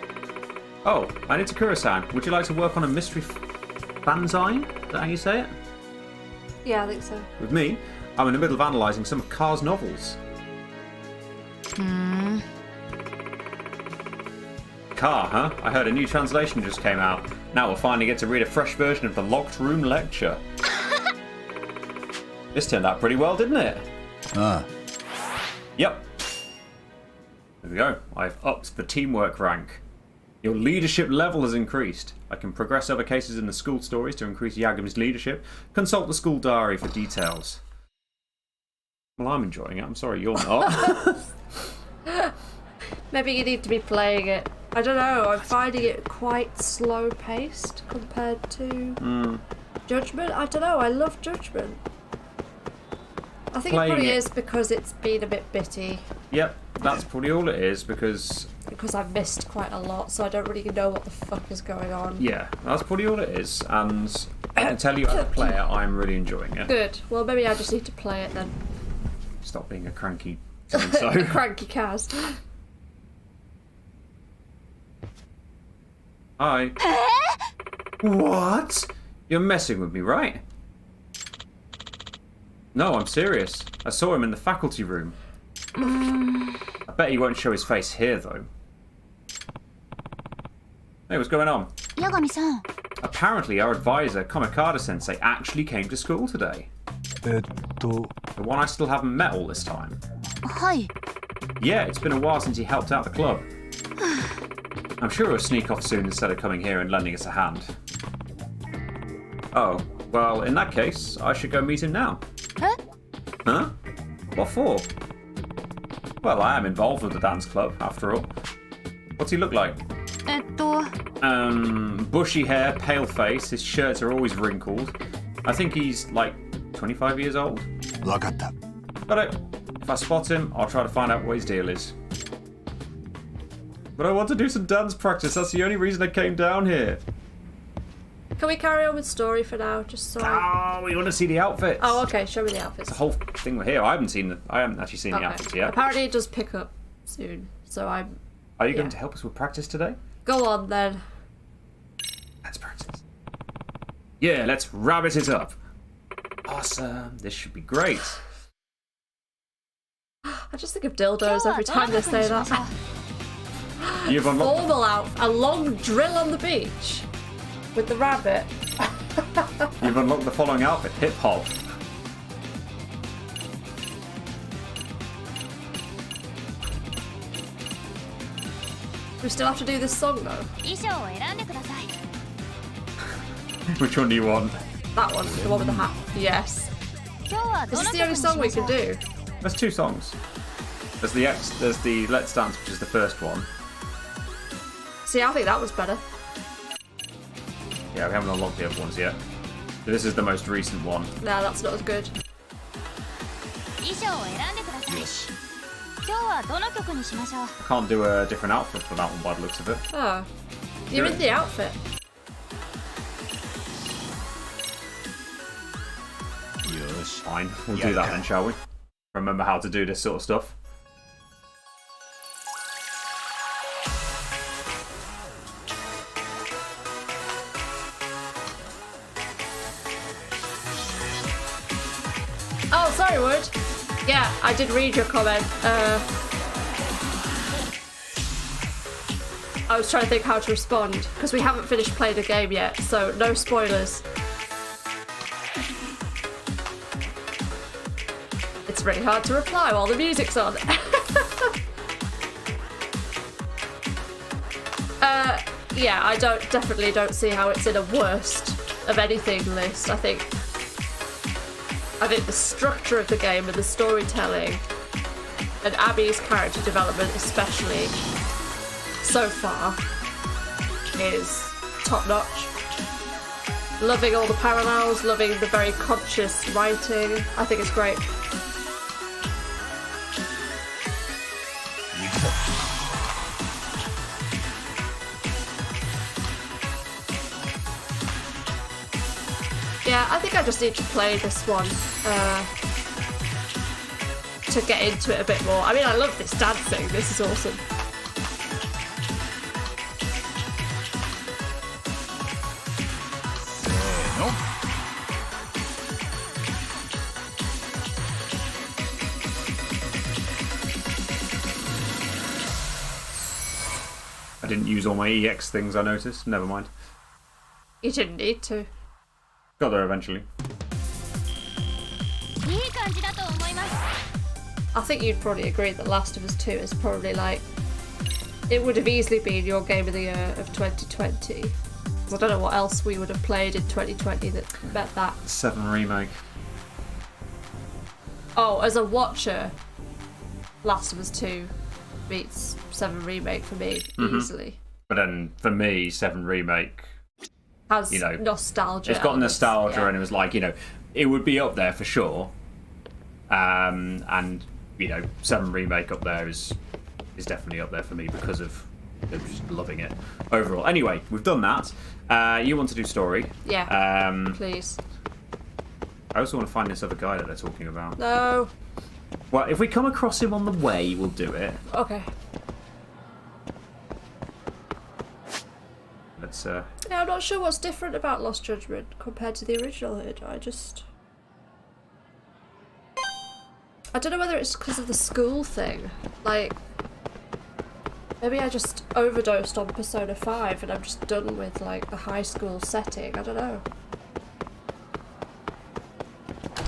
Oh, and Itakura-san, would you like to work on a mystery fanzine? Is that how you say it? Yeah, I think so. With me, I'm in the middle of analysing some of Carr's novels. Carr, huh? I heard a new translation just came out. Now we'll finally get to read a fresh version of the Locked Room Lecture. This turned out pretty well, didn't it? あ Yep. There we go. I've upped the teamwork rank. Your leadership level has increased. I can progress other cases in the school stories to increase Yagami's leadership. Consult the school diary for details. Well, I'm enjoying it. I'm sorry you're not. Maybe you need to be playing it. I don't know. I'm finding it quite slow paced compared to Judgment. I don't know. I love Judgment. I think Playing it probably it. is because it's been a bit bitty. Yep, that's probably all it is because, Because I've missed quite a lot, so I don't really know what the fuck is going on. yeah, that's probably all it is. And I can tell you as a player, I'm really enjoying it. Good. Well, maybe I just need to play it then. Stop being a cranky so. Cranky-caz. Hi. What? You're messing with me, right? No, I'm serious. I saw him in the faculty room. I bet he won't show his face here, though. Hey, what's going on? 八神さん Apparently, our advisor, Komikata-sensei, actually came to school today. えっと The one I still haven't met all this time. はい Yeah, it's been a while since he helped out the club. I'm sure he'll sneak off soon instead of coming here and lending us a hand. Oh, well, in that case, I should go meet him now. え Huh? What for? Well, I am involved with the dance club, after all. What's he look like? えっと Bushy hair, pale face, his shirts are always wrinkled. I think he's, like, 25 years old. わかった Got it. If I spot him, I'll try to find out what his deal is. But I want to do some dance practice. That's the only reason I came down here. Can we carry on with story for now? Just so I... Oh, we want to see the outfits. Oh, okay. Show me the outfits. The whole thing we're here. I haven't actually seen the outfits yet. Apparently it does pick up soon, so I'm... Are you going yeah. to help us with practice today? Go on then. Let's practice. Yeah, let's rabbit it up. Awesome. This should be great. I just think of dildos every time they say that. You've unlocked. Formal out, a long drill on the beach with the rabbit. You've unlocked the following outfit: hip hop. We still have to do this song though. 衣装を選んでください Which one do you want? That one, the one with the hat. Yes. 今日は This ど is な the た only に song we しま can しょう do. There's two songs. There's the Let's Dance, which is the first one. See, I think that was better. Yeah, we haven't unlocked the other ones yet. This is the most recent one. No, that's not as good. 衣装を選んでください。今日はどの曲にしましょう。 I can't do a different outfit for that one by the looks of it. Oh. You're in the outfit. Fine, we'll do that then, shall we? Remember how to do this sort of stuff. Oh, sorry, Wood. Yeah, I did read your comment. I was trying to think how to respond, because we haven't finished playing the game yet, so no spoilers. It's really hard to reply while the music's on. Yeah, I definitely don't see how it's in a worst of anything list. I think the structure of the game and the storytelling and Abby's character development especially so far is top notch. Loving all the parallels, loving the very conscious writing. I think it's great. Yeah, I think I just need to play this one to get into it a bit more. I mean, I love this dancing. This is awesome. I didn't use all my EX things, I noticed. Never mind. You didn't need to. Got there eventually. いい感じだと思います。 I think you'd probably agree that Last of Us 2 is probably like... It would have easily been your game of the year of 2020. I don't know what else we would have played in 2020 that met that. 7 Remake. Oh, as a watcher, Last of Us 2 beats 7 Remake for me, easily. But then, for me, 7 Remake... Has you know, nostalgia. It's got elements, nostalgia, yeah. and it was like, you know, it would be up there for sure. And you know, 7 Remake up there is definitely up there for me because of just loving it overall. Anyway, we've done that. You want to do story? Yeah. Please. I also want to find this other guy that they're talking about. No. Well, if we come across him on the way, we'll do it. Okay. Let's. Yeah, I'm not sure what's different about Lost Judgment compared to the original Hood. I don't know whether it's because of the school thing. Like, maybe I just overdosed on Persona 5 and I'm just done with, like, the high school setting. I don't know.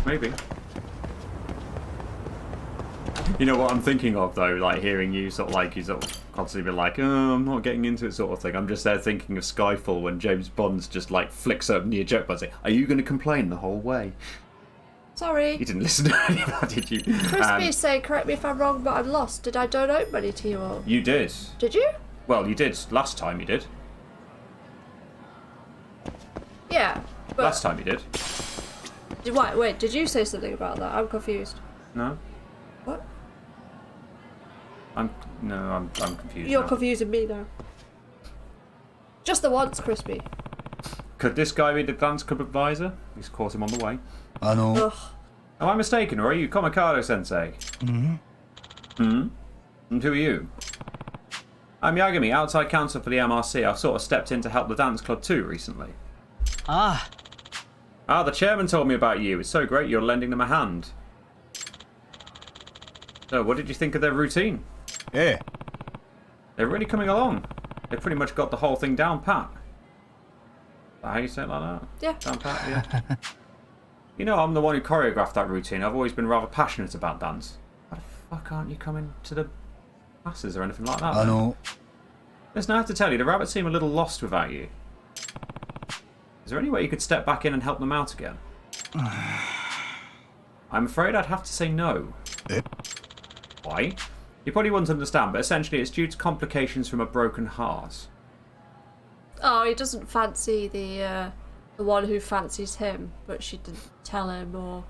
Maybe. You know what I'm thinking of, though? Like, hearing you sort of constantly be like, oh, I'm not getting into it sort of thing. I'm just there thinking of Skyfall when James Bond's just, like, flicks open the eject button. Are you going to complain the whole way? Sorry. You didn't listen to any of that, did you? Crispy is saying, correct me if I'm wrong, but I'm lost. Did I donate money to you all? You did. Did you? Well, you did. Last time you did. Yeah. But Last time you did. Wait, did you say something about that? I'm confused. No? What? I'm confused. You're now. confusing me now. Just the once, Crispy. Could this guy be the dance club advisor? He's caught him on the way. Ugh. Am I mistaken, or are you Komikado-sensei? And who are you? I'm Yagami, outside counsel for the MRC. I've sort of stepped in to help the dance club too recently. Ah, The chairman told me about you. It's so great you're lending them a hand. So, what did you think of their routine? Eh, They're really coming along. They pretty much got the whole thing down pat. Is that how you say it like that? Yeah. Down pat, yeah. You know, I'm the one who choreographed that routine. I've always been rather passionate about dance. Why the fuck aren't you coming to the classes or anything like that? then? Listen, I have to tell you, the rabbits seem a little lost without you. Is there any way you could step back in and help them out again? I'm afraid I'd have to say no. eh, Why? You probably wouldn't understand, but essentially it's due to complications from a broken heart. Oh, he doesn't fancy the the one who fancies him, but she didn't tell him, or...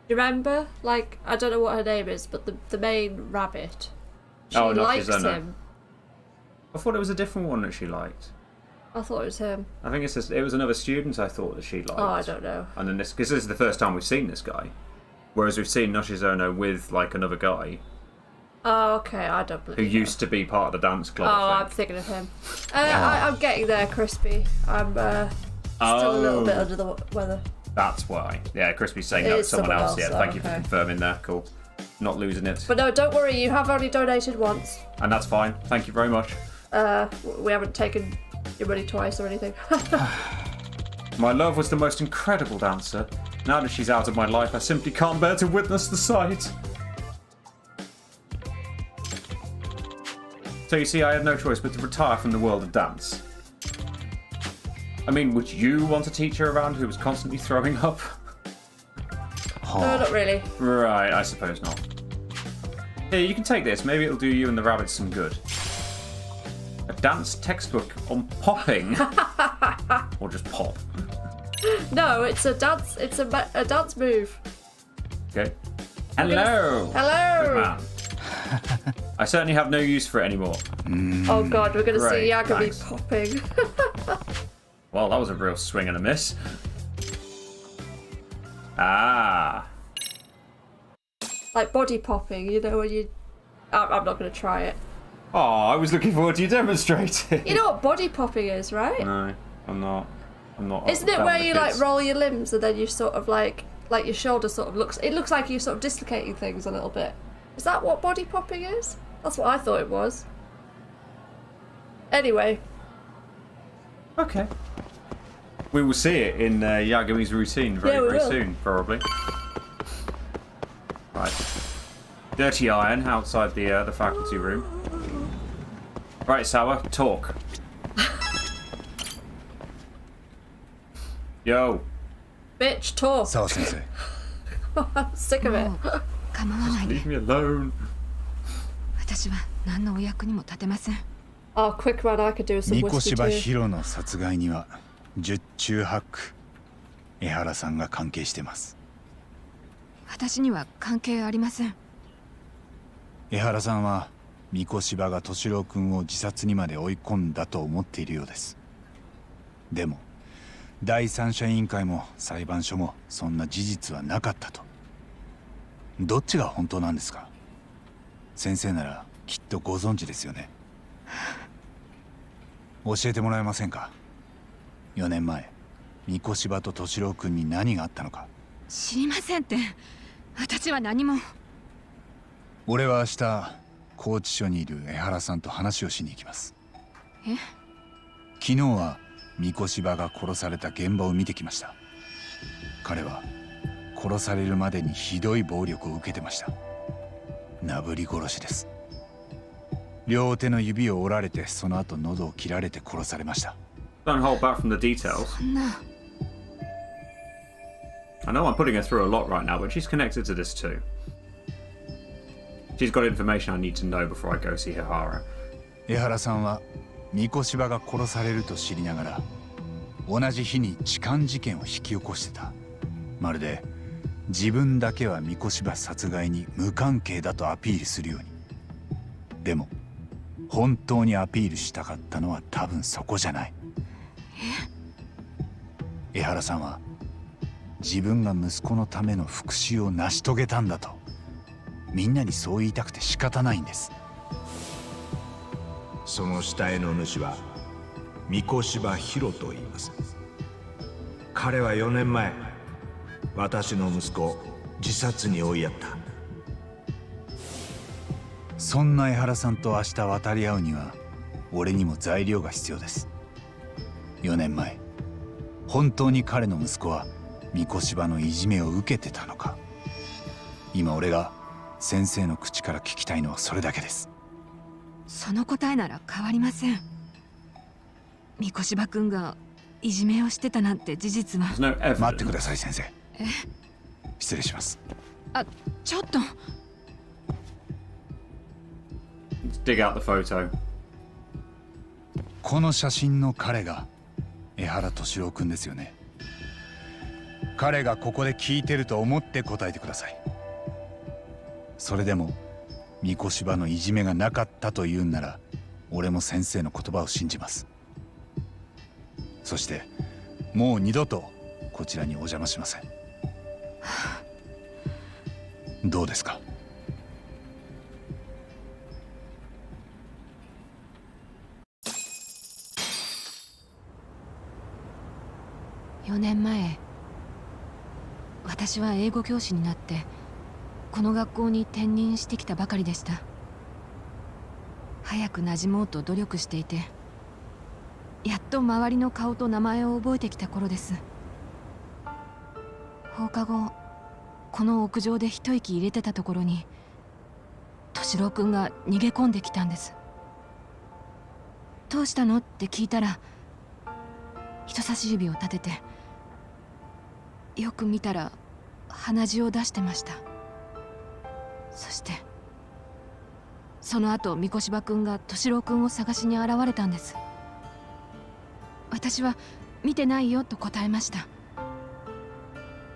Do you remember? Like, I don't know what her name is, but the main rabbit. She likes him. I thought it was a different one that she liked. I thought it was him. I think it was another student I thought that she liked. Oh, I don't know. And then because this is the first time we've seen this guy. Whereas we've seen Noshizono with, like, another guy. Oh, okay, I don't believe who that. used to be part of the dance club. Oh, I'm thinking of him. I'm getting there, Crispy. I'm still a little bit under the weather. That's why. Yeah, Crispy's saying that to someone else. Yeah, thank you for confirming that. Cool. Not losing it. But no, don't worry, you have only donated once. And that's fine. Thank you very much. We haven't taken your money twice or anything. My love was the most incredible dancer. Now that she's out of my life, I simply can't bear to witness the sight. So you see, I had no choice but to retire from the world of dance. I mean, would you want a teacher around who was constantly throwing up? No, not really. Right, I suppose not. Here, you can take this. Maybe it'll do you and the rabbits some good. A dance textbook on popping. Or just pop. No, it's a dance. It's a dance move. Okay. Hello. Hello. Good man. I certainly have no use for it anymore. Oh god, we're gonna see Great, Yagami thanks. popping. Well, that was a real swing and a miss. Ah. Like body popping, you know, when you... I'm not gonna try it. Oh, I was looking forward to you demonstrating. You know what body popping is, right? No, I'm not. Isn't it where you like roll your limbs and then you sort of like your shoulder sort of looks... It looks like you're sort of dislocating things a little bit. Is that what body popping is? That's what I thought it was. Anyway. Okay. We will see it in Yagami's routine very soon, probably. Right. Dirty iron outside the faculty room. Right, Sawa, talk. Yo. Bitch, talk. Sawa-sensei. I'm sick of it. Leave me alone. Oh, quick run, I could do some 三 whiskey 越柴 too. ヒロの殺害には十中八九江原さんが関係してます。私には関係ありません。江原さんは三越柴が敏郎君を自殺にまで追い込んだと思っているようです。でも第三者委員会も裁判所もそんな事実はなかったと。どっちが本当なんですか？先生ならきっとご存知ですよね。教えてもらえませんか？4年前三越柴と敏郎君に何があったのか。知りませんって。私は何も。俺は明日拘置所にいる江原さんと話をしに行きます。え？昨日は三越柴が殺された現場を見てきました。彼は殺されるまでにひどい暴力を受けてました。なぶり殺しです。両手の指を折られて、その後喉を切られて殺されました。Don't hold back from the details. そんな。I know I'm putting her through a lot right now, but she's connected to this too. She's got information I need to know before I go see Ciarra. 江原さんは三越柴が殺されると知りながら、同じ日に痴漢事件を引き起こしてた。まるで自分だけは三越柴殺害に無関係だとアピールするように。でも本当にアピールしたかったのは多分そこじゃない。江原さんは自分が息子のための復讐を成し遂げたんだと、みんなにそう言いたくて仕方ないんです。その死体の主は三越柴ヒロと言います。彼は4年前私の息子を自殺に追いやった。そんな江原さんと明日渡り合うには俺にも材料が必要です。4年前本当に彼の息子は三越柴のいじめを受けてたのか。今俺が先生の口から聞きたいのはそれだけです。その答えなら変わりません。三越柴君がいじめをしてたなんて事実は。There's no evidence. 待ってください先生。失礼します。あ、ちょっと。Let's dig out the photo. この写真の彼が江原敏郎君ですよね。彼がここで聞いてると思って答えてください。それでも三越柴のいじめがなかったと言うんなら、俺も先生の言葉を信じます。そしてもう二度とこちらにお邪魔しません。どうですか？4年前、私は英語教師になってこの学校に転任してきたばかりでした。早く馴染もうと努力していて、やっと周りの顔と名前を覚えてきた頃です。放課後、この屋上で一息入れてたところに敏郎君が逃げ込んできたんです。どうしたのって聞いたら、人差し指を立てて、よく見たら鼻血を出してました。そしてその後、三越柴君が敏郎君を探しに現れたんです。私は見てないよと答えました。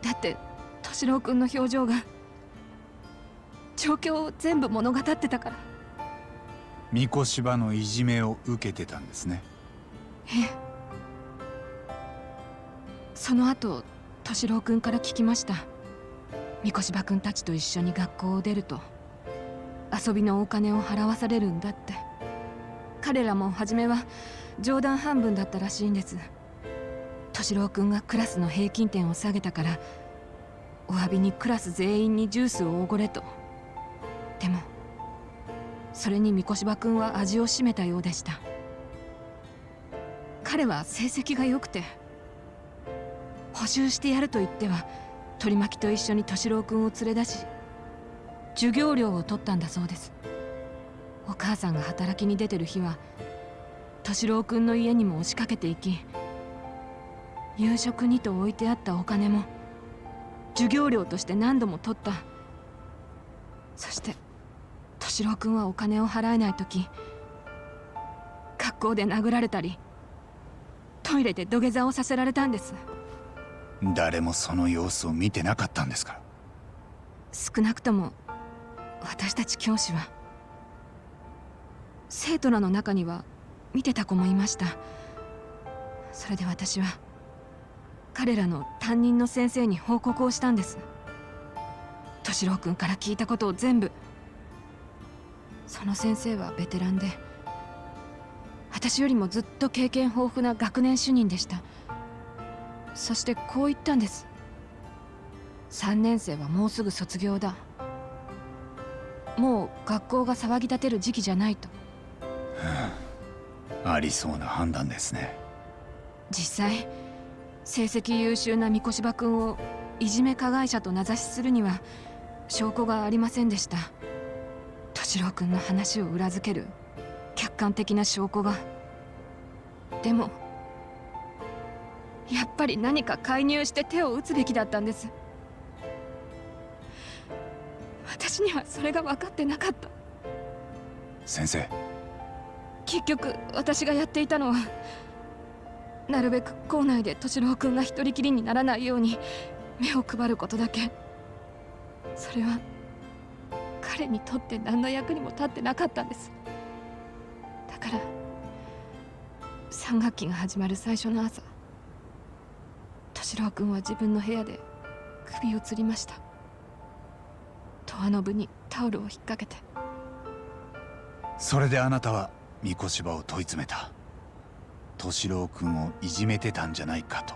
だって敏郎君の表情が状況を全部物語ってたから。三越柴のいじめを受けてたんですね。ええ。その後、敏郎君から聞きました。三越柴君たちと一緒に学校を出ると遊びのお金を払わされるんだって。彼らも初めは冗談半分だったらしいんです。敏郎君がクラスの平均点を下げたから、お詫びにクラス全員にジュースをおごれと。でもそれに三越柴君は味を占めたようでした。彼は成績が良くて、補習してやると言っては取り巻きと一緒に敏郎君を連れ出し、授業料を取ったんだそうです。お母さんが働きに出てる日は敏郎君の家にも押しかけていき、夕食にと置いてあったお金も授業料として何度も取った。そして敏郎君はお金を払えない時、学校で殴られたりトイレで土下座をさせられたんです。誰もその様子を見てなかったんですか？少なくとも私たち教師は。生徒らの中には見てた子もいました。それで私は彼らの担任の先生に報告をしたんです。敏郎君から聞いたことを全部。その先生はベテランで、私よりもずっと経験豊富な学年主任でした。そしてこう言ったんです。3年生はもうすぐ卒業だ。もう学校が騒ぎ立てる時期じゃないと。ありそうな判断ですね。実際成績優秀な三越柴君をいじめ加害者と名指しするには証拠がありませんでした。敏郎君の話を裏付ける客観的な証拠が。でもやっぱり何か介入して手を打つべきだったんです。私にはそれが分かってなかった。先生、結局私がやっていたのは、なるべく校内で敏郎君が一人きりにならないように目を配ることだけ。それは彼にとって何の役にも立ってなかったんです。だから3学期が始まる最初の朝、敏郎君は自分の部屋で首を吊りました。ドアノブにタオルを引っ掛けて。それであなたは三越柴を問い詰めた。敏郎君をいじめてたんじゃないかと。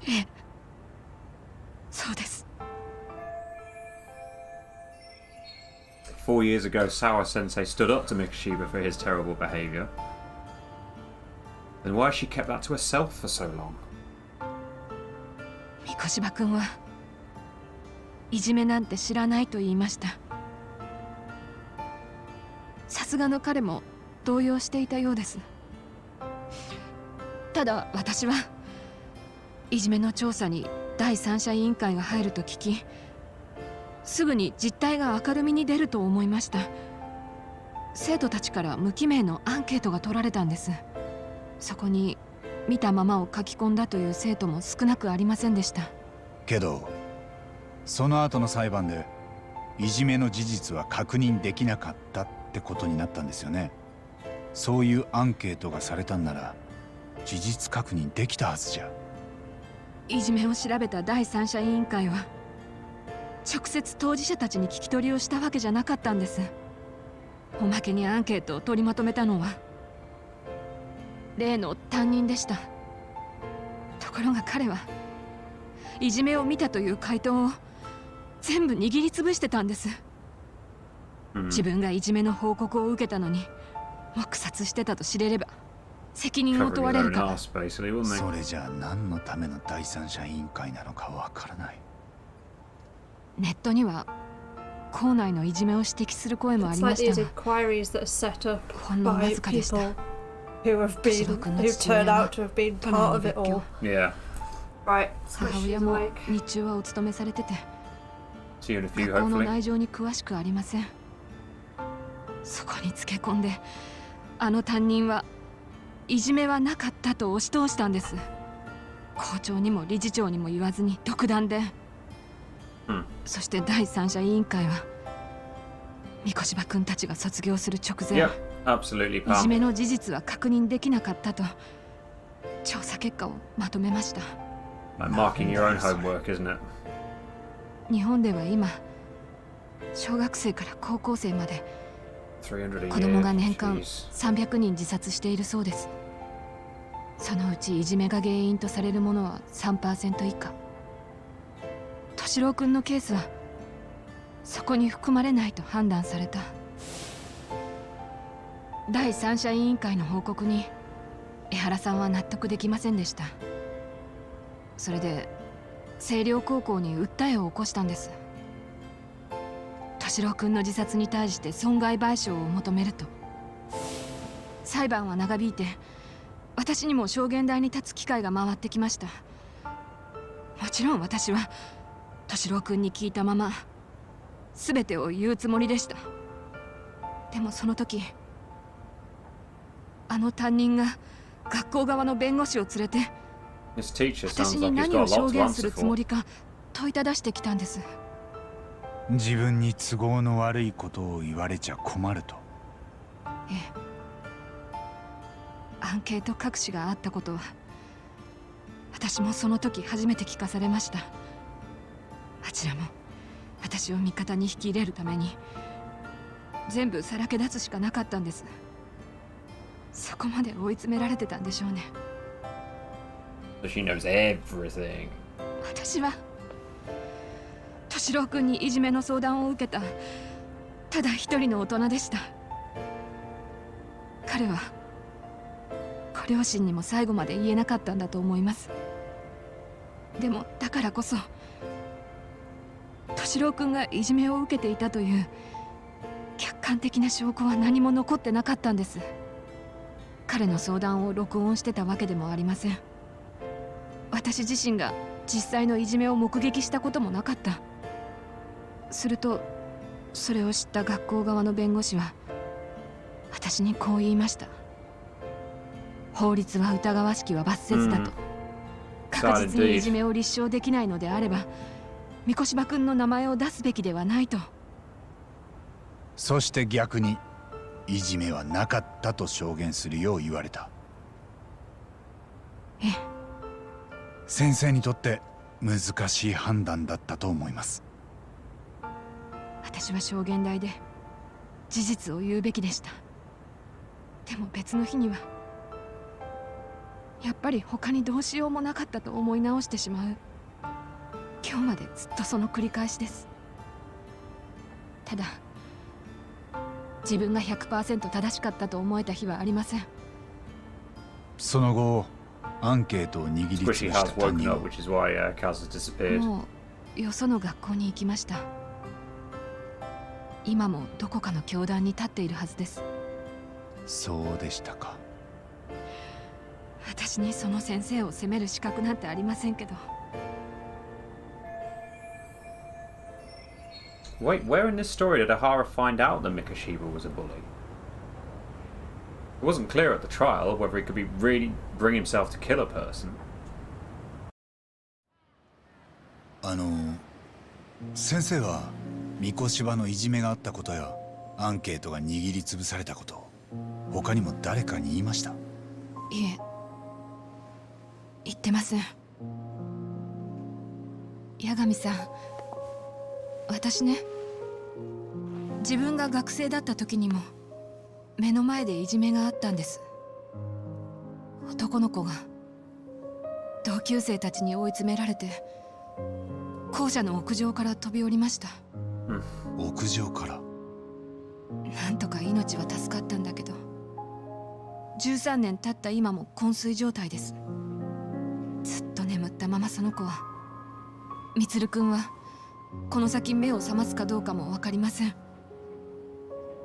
ええ、そうです。4 years ago, Sawa-sensei stood up to Mikoshiba for his terrible behavior. Then why she kept that to herself for so long? 三越柴君はいじめなんて知らないと言いました。さすがの彼も動揺していたようです。ただ私はいじめの調査に第三者委員会が入ると聞き、すぐに実態が明るみに出ると思いました。生徒たちから無記名のアンケートが取られたんです。そこに見たままを書き込んだという生徒も少なくありませんでした。けどその後の裁判でいじめの事実は確認できなかったってことになったんですよね。そういうアンケートがされたんなら事実確認できたはずじゃ。いじめを調べた第三者委員会は直接当事者たちに聞き取りをしたわけじゃなかったんです。おまけにアンケートを取りまとめたのは例の担任でした。ところが彼はいじめを見たという回答を全部握りつぶしてたんです。自分がいじめの報告を受けたのに黙殺してたと知れれば責任を問われるから。それじゃあ何のための第三者委員会なのかわからない。ネットには校内のいじめを指摘する声もありましたが、ほんのわずかでした。who turn out to have been part of it all. Yeah. Right. 母親も日中はお勤めされてて、 See you in a few, 学校の hopefully. 内情に詳しくありません。そこにつけ込んで、あの担任はいじめはなかったと押し通したんです。校長にも理事長にも言わずに独断で。そして第三者委員会は三越場君たちが卒業する直前、 Yep, absolutely, い pal. じめの事実は確認できなかったと調査結果をまとめました。 Like marking your own homework, isn't it? 日本では今小学生から高校生まで300 a 子供が year. 年間 Jeez. 300人自殺しているそうです。そのうちいじめが原因とされるものは 3% 以下。敏郎君のケースはそこに含まれないと判断された。第三者委員会の報告に江原さんは納得できませんでした。それで星稜高校に訴えを起こしたんです。敏郎君の自殺に対して損害賠償を求めると。裁判は長引いて、私にも証言台に立つ機会が回ってきました。もちろん私は敏郎君に聞いたまま全てを言うつもりでした。でもその時、あの担任が学校側の弁護士を連れて This teacher 私 sounds に like he's 何 got を a 証 lot to 言す answer るつも for. りか問いただしてきたんです。自分に都合の悪いことを言われちゃ困ると。ええ。アンケート隠しがあったことは私もその時初めて聞かされました。あちらも私を味方に引き入れるために全部さらけ出すしかなかったんです。そこまで追い詰められてたんでしょうね。 So she knows everything. 私は敏郎君にいじめの相談を受けたただ一人の大人でした。彼はご両親にも最後まで言えなかったんだと思います。でもだからこそ敏郎君がいじめを受けていたという客観的な証拠は何も残ってなかったんです。彼の相談を録音してたわけでもありません。私自身が実際のいじめを目撃したこともなかった。するとそれを知った学校側の弁護士は私にこう言いました。法律は疑わしきは罰せずだと。確実にいじめを立証できないのであれば三越場君の名前を出すべきではないと。そして逆にいじめはなかったと証言するよう言われた。ええ。先生にとって難しい判断だったと思います。私は証言台で事実を言うべきでした。でも別の日にはやっぱり他にどうしようもなかったと思い直してしまう。今日までずっとその繰り返しです。ただ自分が 100% 正しかったと思えた日はありません。その後アンケートを握りつぶ Squishy し has た担 woken 任 up, which is why Kaz has disappeared. もうよその学校に行きました。今もどこかの教壇に立っているはずです。そうでしたか。私にその先生を責める資格なんてありませんけど。 Wait, where in this story did Ahara find out that Mikoshiba was a bully? It wasn't clear at the trial whether he could really bring himself to kill a person. 先生は三越芝のいじめがあったことやアンケートが握りつぶされたこと、他にも誰かに言いました？いえ、言ってません。八神さん、私ね、自分が学生だった時にも目の前でいじめがあったんです。男の子が同級生たちに追い詰められて校舎の屋上から飛び降りました。屋上から？なんとか命は助かったんだけど、13年経った今も昏睡状態です。ずっと眠ったままその子は、充くんはこの先目を覚ますかどうかも分かりません。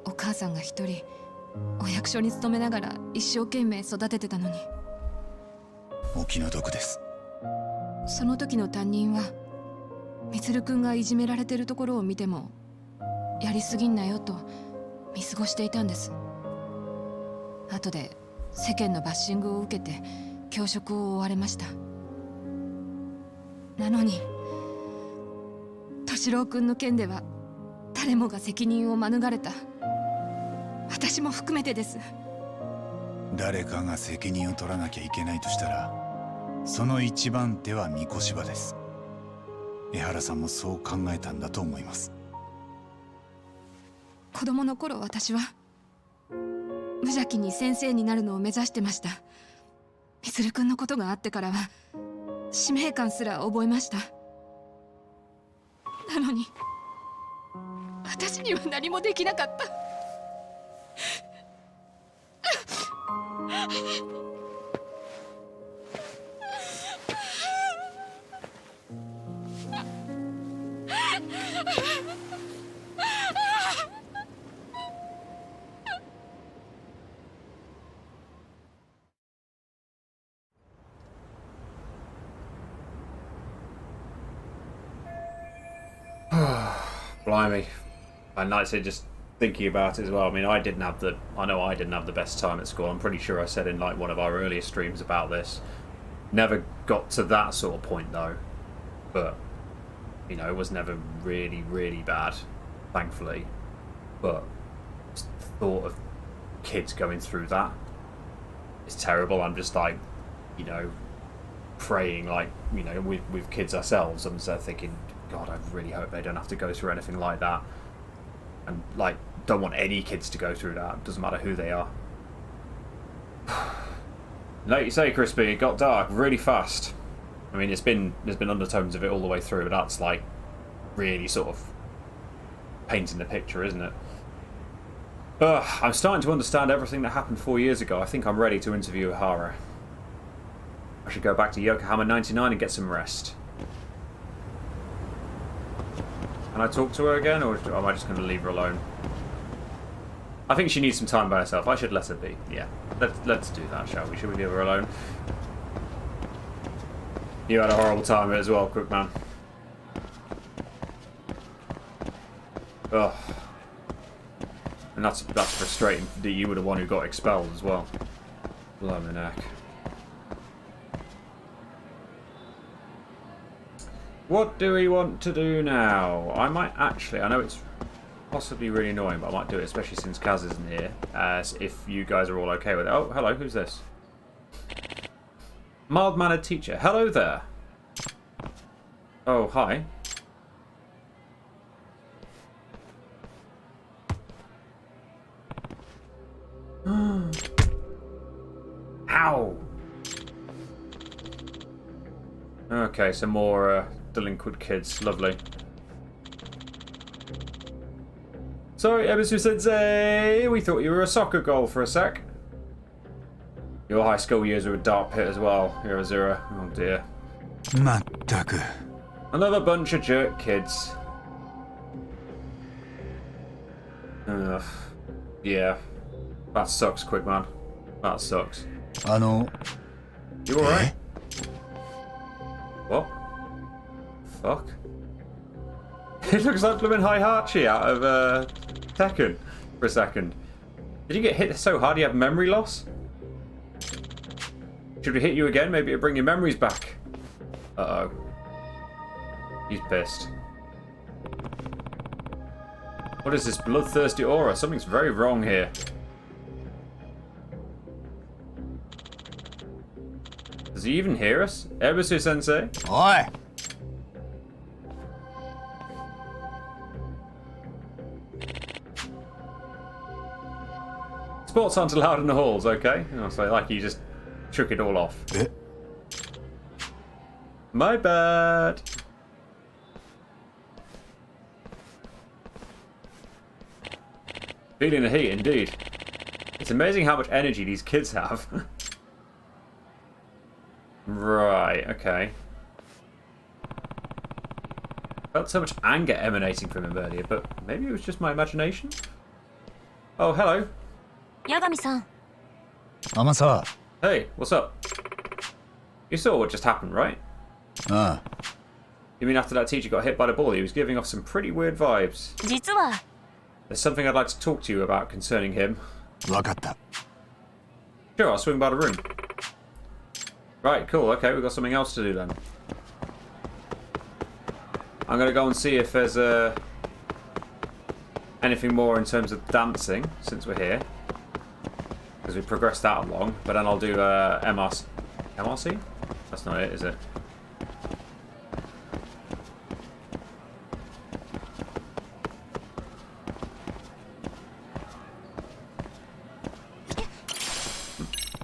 お母さんが一人お役所に勤めながら一生懸命育ててたのに。お気の毒です。その時の担任は充くんがいじめられてるところを見てもやりすぎんなよと見過ごしていたんです。後で世間のバッシングを受けて教職を追われました。なのに敏郎くんの件では誰もが責任を免れた。私も含めてです。誰かが責任を取らなきゃいけないとしたら、その一番手は三越芝です。江原さんもそう考えたんだと思います。子供の頃、私は無邪気に先生になるのを目指してました。充くんのことがあってからは使命感すら覚えました。なのに私には何もできなかった。Blimey. And like I said, just thinking about it as well, I mean, I know I didn't have the best time at school. I'm pretty sure I said in like one of our earlier streams about this. Never got to that sort of point though. But, you know, it was never really, really bad, thankfully. But just the thought of kids going through that is terrible. I'm just like, you know, praying like, you know, with kids ourselves. I'm just thinking, God, I really hope they don't have to go through anything like that. And, like, don't want any kids to go through that. Doesn't matter who they are. Like you say, Crispy, it got dark really fast. I mean, there's been undertones of it all the way through, but that's, like, really sort of painting the picture, isn't it? I'm starting to understand everything that happened 4 years ago. I think I'm ready to interview Hara. I should go back to Yokohama 99 and get some rest. Can I talk to her again, or am I just going to leave her alone? I think she needs some time by herself. I should let her be. Yeah, let's do that, shall we? Should we leave her alone? You had a horrible time as well, Crookman. Ugh. And that's frustrating that you were the one who got expelled as well. Blimey neck. What do we want to do now? I might actually, I know it's possibly really annoying, but I might do it, especially since Kaz isn't here, if you guys are all okay with it. Oh, hello, who's this? Mild-mannered teacher. Hello there. Oh, hi. Ow! Okay, some more, delinquent kids. Lovely. Sorry, Ebisu Sensei. We thought you were a soccer goal for a sec. Your high school years were a dark pit as well. You're a zero. Oh dear. Mattaku. Another bunch of jerk kids. Ugh. Yeah. That sucks, quick man. That sucks. You alright? What? Fuck? It looks like blooming Heihachi out of Tekken for a second. Did you get hit so hard you have memory loss? Should we hit you again? Maybe it'll bring your memories back. Uh-oh. He's pissed. What is this bloodthirsty aura? Something's very wrong here. Does he even hear us? Ebisu-sensei? Oi! Sports aren't allowed in the halls, okay? Oh, so like you just shook it all off. My bad. Feeling the heat, indeed. It's amazing how much energy these kids have. Right, okay. Felt so much anger emanating from him earlier, but maybe it was just my imagination? Oh, hello. Yagami-san. Amasa. Hey, what's up? You saw what just happened, right? You mean after that teacher got hit by the bully, he was giving off some pretty weird vibes. 実は There's something I'd like to talk to you about concerning him. わかった。 Sure, I'll swing by the room. Right, cool, okay, we've got something else to do then. I'm going to go and see if there's anything more in terms of dancing, since we're here. Because we progressed that along, but then I'll do MRC. MRC? That's not it, is it?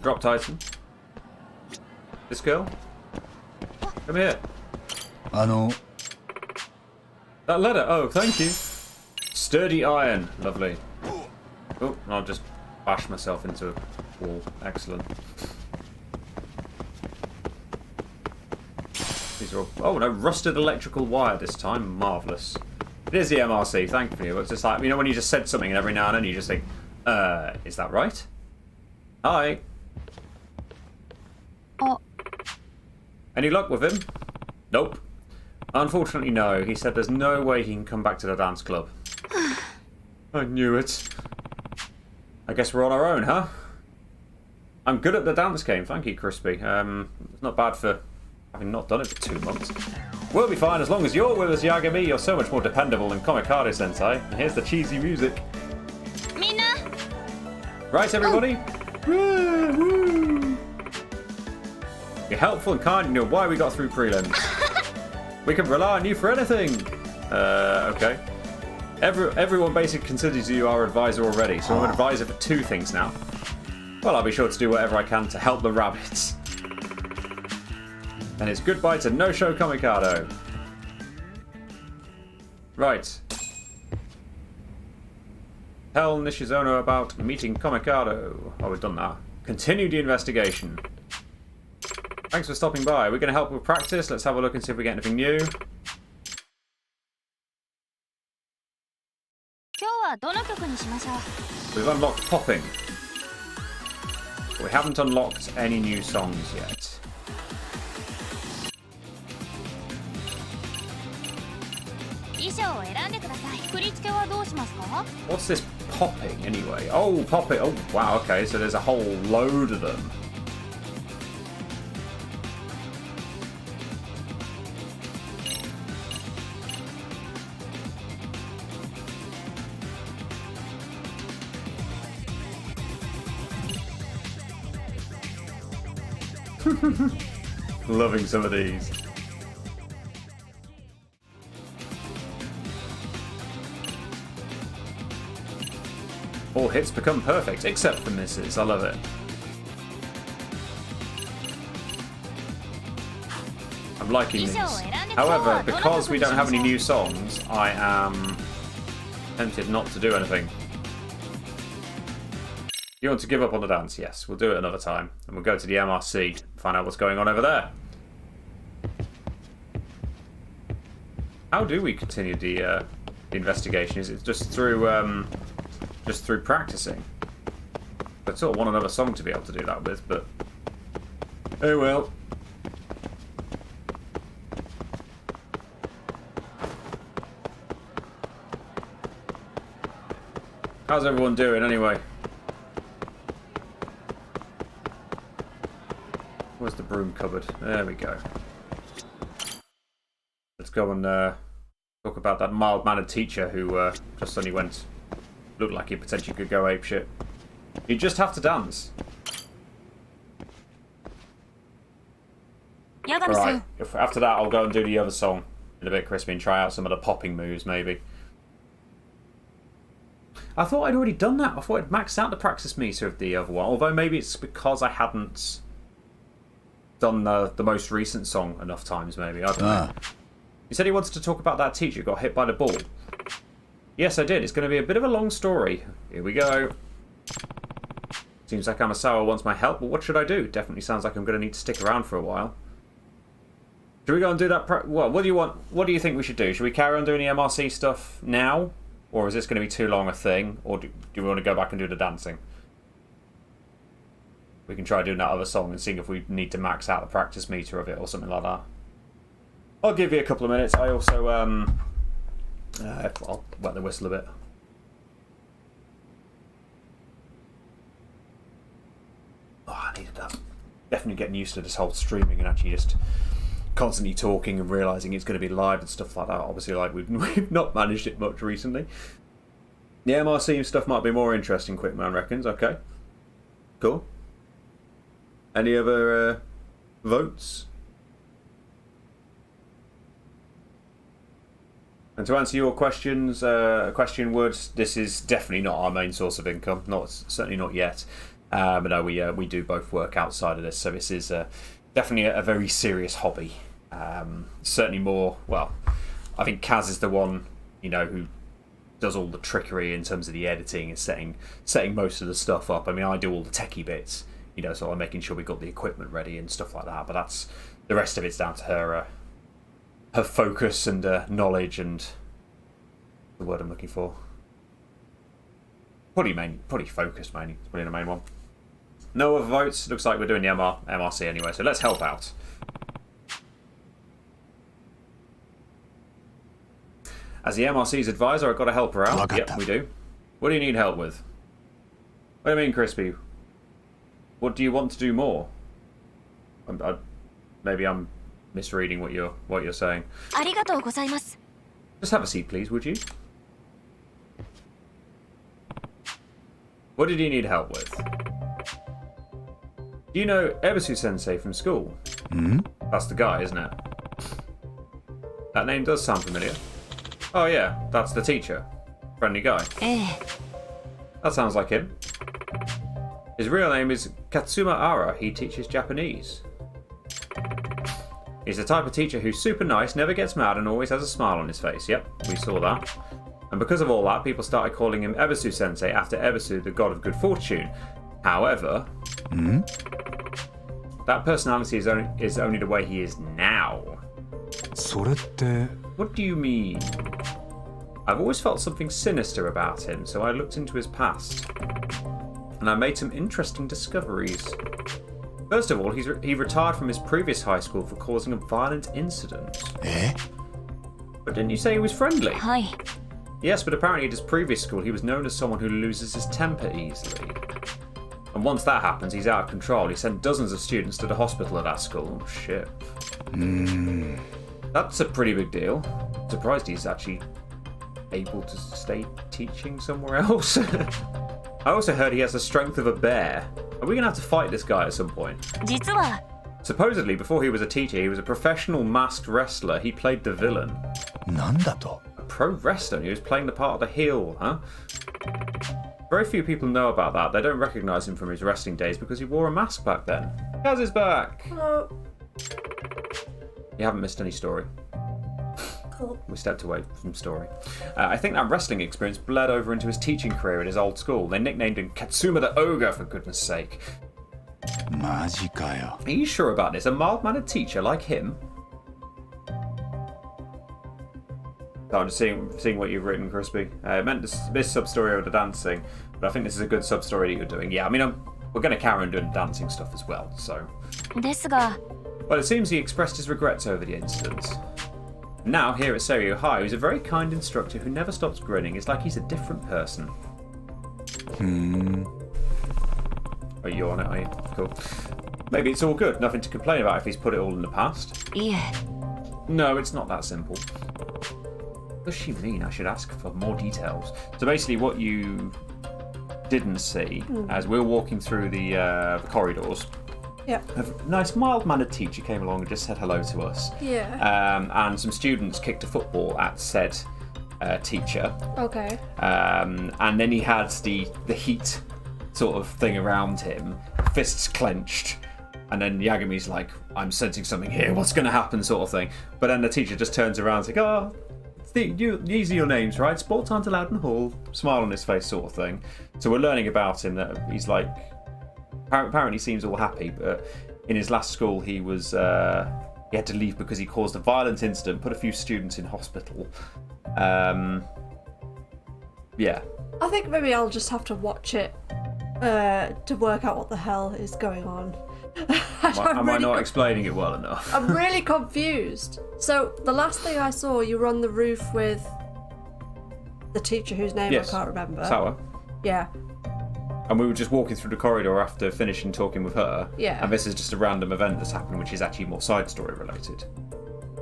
Drop Titan. This girl? Come here. That letter. Oh, thank you. Sturdy iron. Lovely. Oh, I'll just bash myself into a wall. Excellent. These are all... Oh, no. Rusted electrical wire this time. Marvellous. It is the MRC, thankfully. But it's just like, you know when you just said something and every now and then you just think, is that right? Hi. Oh. Any luck with him? Nope. Unfortunately, no. He said there's no way he can come back to the dance club. I knew it. I guess we're on our own, huh? I'm good at the dance game. Thank you, Crispy. It's not bad for having not done it for 2 months. We'll be fine as long as you're with us, Yagami. You're so much more dependable than Komikado-sensei. And here's the cheesy music. Minna. Right, everybody? Woo! You're helpful and kind. You know why we got through prelims. We can rely on you for anything. Okay. Everyone basically considers you our advisor already, so I'm an advisor for 2 things now. Well, I'll be sure to do whatever I can to help the rabbits. And it's goodbye to no-show Komikado. Right. Tell Nishizono about meeting Komikado. Oh, we've done that. Continue the investigation. Thanks for stopping by. We're going to help with practice. Let's have a look and see if we get anything new. 今日はどの曲にしましょう We've unlocked popping. But we haven't unlocked any new songs yet. What's this popping anyway? Oh, popping. Oh, wow, okay. So there's a whole load of them. Loving some of these. All hits become perfect, except for misses. I love it. I'm liking these. However, because we don't have any new songs, I am tempted not to do anything. You want to give up on the dance? Yes, we'll do it another time. And we'll go to the MRC, find out what's going on over there. How do we continue the investigation? Is it just through practicing? I sort of want another song to be able to do that with, but oh well. How's everyone doing anyway? broom cupboard? There we go. Let's go and talk about that mild-mannered teacher who just suddenly looked like he potentially could go apeshit. You just have to dance. Right. After that, I'll go and do the other song in a bit, Crispy, and try out some of the popping moves, maybe. I thought I'd already done that. I thought I'd maxed out the practice meter of the other one. Although maybe it's because I hadn't done the most recent song enough times, maybe. I don't know. He said he wanted to talk about that teacher who got hit by the ball. Yes, I did. It's going to be a bit of a long story. Here we go. Seems like Amasawa wants my help, but what should I do? Definitely sounds like I'm going to need to stick around for a while. Should we go and do that? What do you want? What do you think we should do? Should we carry on doing the MRC stuff now? Or is this going to be too long a thing? Or do we want to go back and do the dancing? We can try doing that other song and seeing if we need to max out the practice meter of it or something like that. I'll give you a couple of minutes. I also, I'll wet the whistle a bit. Oh, I needed that. Definitely getting used to this whole streaming and actually just constantly talking and realising it's going to be live and stuff like that. Obviously, like we've not managed it much recently. The MRC stuff might be more interesting, Quickman reckons. Okay. Cool. Any other votes? And to answer your questions, Woods, this is definitely not our main source of income. Certainly not yet. But no, we do both work outside of this, so this is definitely a very serious hobby. Certainly more. Well, I think Kaz is the one, who does all the trickery in terms of the editing and setting most of the stuff up. I mean, I do all the techie bits, so I'm making sure we got the equipment ready and stuff like that. But that's the rest of it's down to her focus and knowledge and the word I'm looking for. Probably focus mainly. It's probably the main one. No other votes. Looks like we're doing the MRC anyway, so let's help out. As the MRC's advisor, I've got to help her out. Yep, we do. What do you need help with? What do you mean, Crispy? What do you want to do more? Maybe I'm misreading what you're saying. Just have a seat, please, would you? What did you need help with? Do you know Ebisu-sensei from school? Hmm? That's the guy, isn't it? That name does sound familiar. Oh yeah, that's the teacher. Friendly guy. That sounds like him. His real name is Katsuma Ara. He teaches Japanese. He's the type of teacher who's super nice, never gets mad, and always has a smile on his face. Yep, we saw that. And because of all that, people started calling him Ebisu-sensei after Ebisu, the god of good fortune. However, that personality is only the way he is now. What do you mean? I've always felt something sinister about him, so I looked into his past. And I made some interesting discoveries. First of all, he retired from his previous high school for causing a violent incident. But didn't you say he was friendly? Hi. Yes, but apparently at his previous school he was known as someone who loses his temper easily. And once that happens, he's out of control. He sent dozens of students to the hospital at that school. Oh, shit. That's a pretty big deal. I'm surprised he's actually able to stay teaching somewhere else. I also heard he has the strength of a bear. Are we going to have to fight this guy at some point? Supposedly, before he was a teacher, he was a professional masked wrestler. He played the villain. A pro wrestler? He was playing the part of the heel, huh? Very few people know about that. They don't recognise him from his wrestling days because he wore a mask back then. Kaz is back! Hello. You haven't missed any story. Cool. We stepped away from story. I think that wrestling experience bled over into his teaching career at his old school. They nicknamed him Katsuma the Ogre, for goodness sake. Are you sure about this? A mild-mannered teacher like him? So I'm just seeing what you've written, Crispy. It meant this sub-story of the dancing, but I think this is a good sub-story that you're doing. Yeah, I mean, we're going to carry on doing dancing stuff as well, so... Well, it seems he expressed his regrets over the incident. Now, here at Seiryo High, he's a very kind instructor who never stops grinning. It's like he's a different person. Are you on it, are you? Cool. Maybe it's all good. Nothing to complain about if he's put it all in the past. いえ No, it's not that simple. What does she mean? I should ask for more details. So basically what you didn't see, as we were walking through the corridors, Yeah. a nice mild-mannered teacher came along and just said hello to us. Yeah. And some students kicked a football at said teacher. Okay. And then he had the heat sort of thing around him, fists clenched. And then Yagami's like, I'm sensing something here, what's going to happen, sort of thing. But then the teacher just turns around and is like, oh, these are your names, right? Sport aren't allowed in the hall. Smile on his face, sort of thing. So we're learning about him that he's like, apparently he seems all happy, but in his last school he was, he had to leave because he caused a violent incident, put a few students in hospital. Yeah. I think maybe I'll just have to watch it to work out what the hell is going on. Am I not explaining it well enough? I'm really confused. So the last thing I saw, you were on the roof with the teacher whose name Yes. I can't remember. Sawa. Yeah. And we were just walking through the corridor after finishing talking with her. Yeah. And this is just a random event that's happened, which is actually more side story related.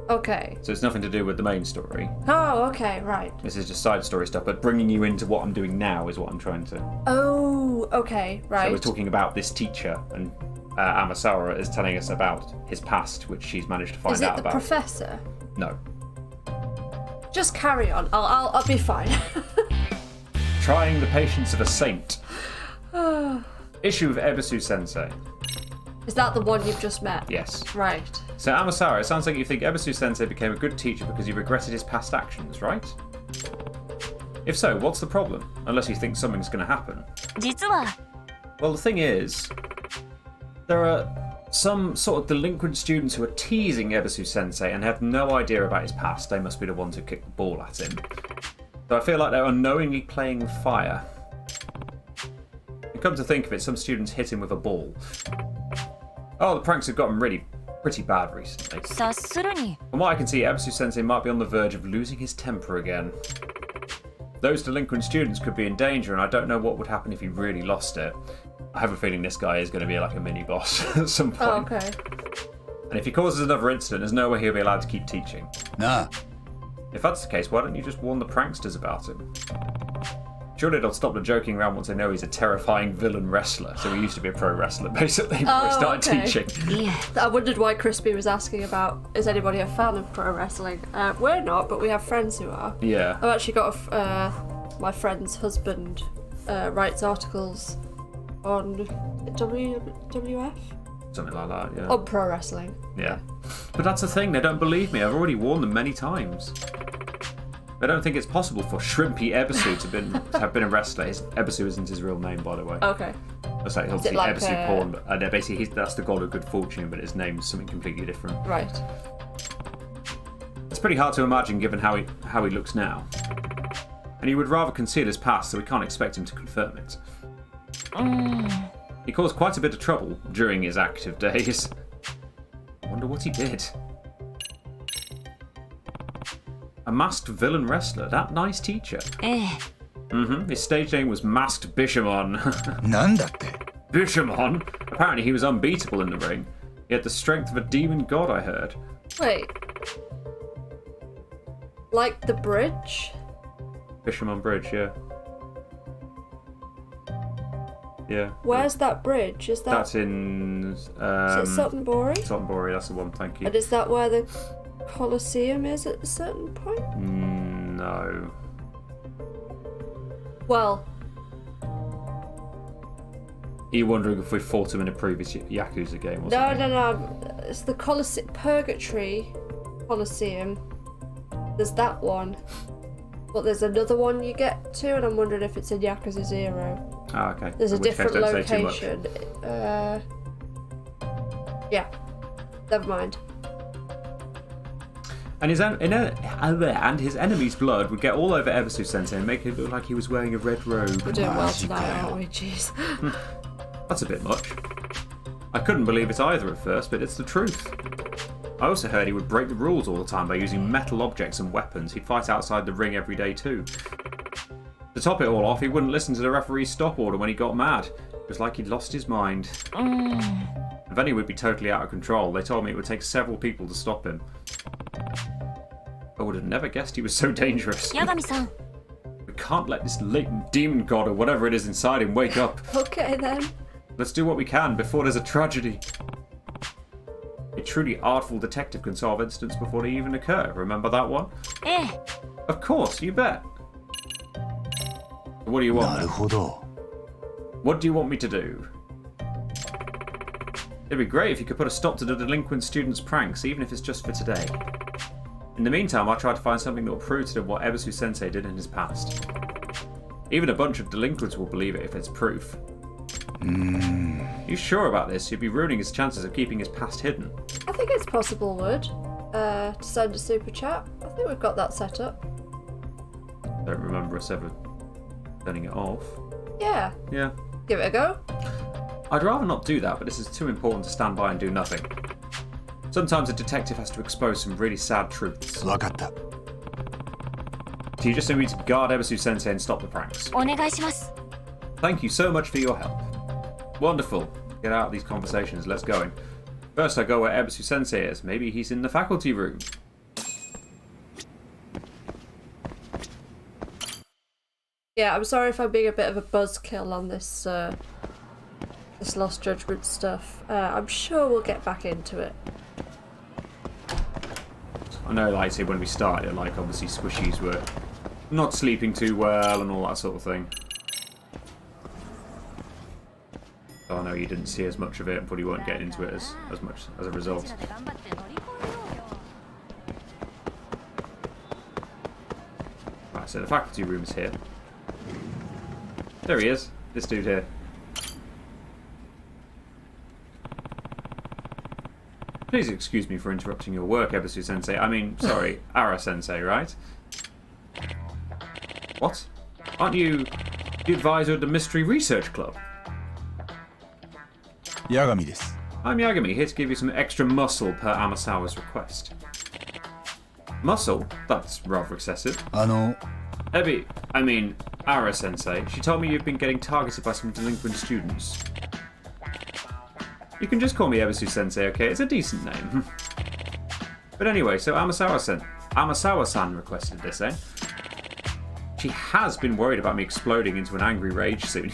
Okay. So it's nothing to do with the main story. Oh, okay, right. This is just side story stuff, but bringing you into what I'm doing now is what I'm trying to... Oh, okay, right. So we're talking about this teacher, and Masaharu is telling us about his past, which she's managed to find Is it out the about. professor? No. Just carry on. I'll be fine. Trying the patience of a saint. Issue of Ebisu Sensei. Is that the one you've just met? Yes. Right. So Amasaru, it sounds like you think Ebisu Sensei became a good teacher because he regretted his past actions, right? If so, what's the problem? Unless you think something's going to happen. 実は Well, the thing is, there are some sort of delinquent students who are teasing Ebisu Sensei and have no idea about his past. They must be the ones who kicked the ball at him. So I feel like they're unknowingly playing with fire. And come to think of it, some students hit him with a ball. Oh, the pranks have gotten really pretty bad recently. 察するに From what I can see, Ebisu Sensei might be on the verge of losing his temper again. Those delinquent students could be in danger, and I don't know what would happen if he really lost it. I have a feeling this guy is going to be like a mini-boss at some point. Oh, okay. And if he causes another incident, there's no way he'll be allowed to keep teaching. なあ If that's the case, why don't you just warn the pranksters about him? Surely they'll stop the joking around once they know he's a terrifying villain wrestler. So he used to be a pro wrestler, basically, before he started okay. teaching. いえ I wondered why Crispy was asking about, is anybody a fan of pro wrestling? We're not, but we have friends who are. Yeah. I've actually got my friend's husband writes articles on WWF? Something like that, yeah. On pro wrestling. Yeah. But that's the thing, they don't believe me. I've already warned them many times. They don't think it's possible for Shrimpy Ebisu to have been a wrestler. Ebisu isn't his real name, by the way. Okay. That's like obviously like Ebisu porn, but basically that's the god of good fortune, but his name's something completely different. Right. It's pretty hard to imagine given how he looks now. And he would rather conceal his past, so we can't expect him to confirm it. He caused quite a bit of trouble during his active days. I wonder what he did. A masked villain wrestler, that nice teacher. ええ His stage name was Masked Bishamon. なんだって Bishamon? Apparently he was unbeatable in the ring. He had the strength of a demon god, I heard. Wait. Like the bridge? Bishamon Bridge, yeah. Yeah. Where's that bridge? Is that That's in... is it Sutton Borey? Sottenbury, that's the one, thank you. And is that where the Colosseum is at a certain point? No. Well, Are you wondering if we fought him in a previous Yakuza game or no, something? no. It's the Purgatory Colosseum. There's that one. But there's another one you get to, and I'm wondering if it's in Yakuza 0. Ah, okay. There's a In which case, different don't say too much. location. Yeah. Never mind. And his enemy's blood would get all over Ebisu Sensei and make it look like he was wearing a red robe. We're doing well tonight, aren't we? Jeez. That's a bit much. I couldn't believe it either at first, but it's the truth. I also heard he would break the rules all the time by using metal objects and weapons. He'd fight outside the ring every day too. To top it all off, he wouldn't listen to the referee's stop order when he got mad. It was like he'd lost his mind. And If any would be totally out of control, they told me it would take several people to stop him. I would have never guessed he was so dangerous. Yagami-san. We can't let this latent demon god or whatever it is inside him wake up. Okay then. Let's do what we can before there's a tragedy. A truly artful detective can solve incidents before they even occur. Remember that one? Eh. Of course, you bet. What do you want? なるほど。 What do you want me to do? It'd be great if you could put a stop to the delinquent students' pranks, even if it's just for today. In the meantime, I'll try to find something that will prove to them what Ebisu-sensei did in his past. Even a bunch of delinquents will believe it if it's proof. You sure about this? You'd be ruining his chances of keeping his past hidden. I think it's possible, Wood. To send a super chat. I think we've got that set up. Don't remember us ever turning it off. Yeah. Yeah. Give it a go. I'd rather not do that, but this is too important to stand by and do nothing. Sometimes a detective has to expose some really sad truths. わかった。 So you just need me to guard Ebisu-sensei and stop the pranks. お願いします。 Thank you so much for your help. Wonderful. Get out of these conversations. Let's go in. First I go where Ebisu-sensei is. Maybe he's in the faculty room. Yeah, I'm sorry if I'm being a bit of a buzzkill on this this Lost Judgment stuff. I'm sure we'll get back into it. I know, like I say, when we started, like obviously squishies were not sleeping too well and all that sort of thing. So I know you didn't see as much of it and probably weren't getting into it as much as a result. Right, so the faculty room is here. There he is, this dude here. Please excuse me for interrupting your work, Ebisu-sensei. I mean, sorry, Ara-sensei, right? What? Aren't you the advisor of the Mystery Research Club? 八神です。 I'm Yagami, here to give you some extra muscle per Amasawa's request. Muscle? That's rather excessive. Ara-sensei, she told me you've been getting targeted by some delinquent students. You can just call me Ebisu-sensei, okay? It's a decent name. But anyway, so Amasawa-san requested this, eh? She has been worried about me exploding into an angry rage soon.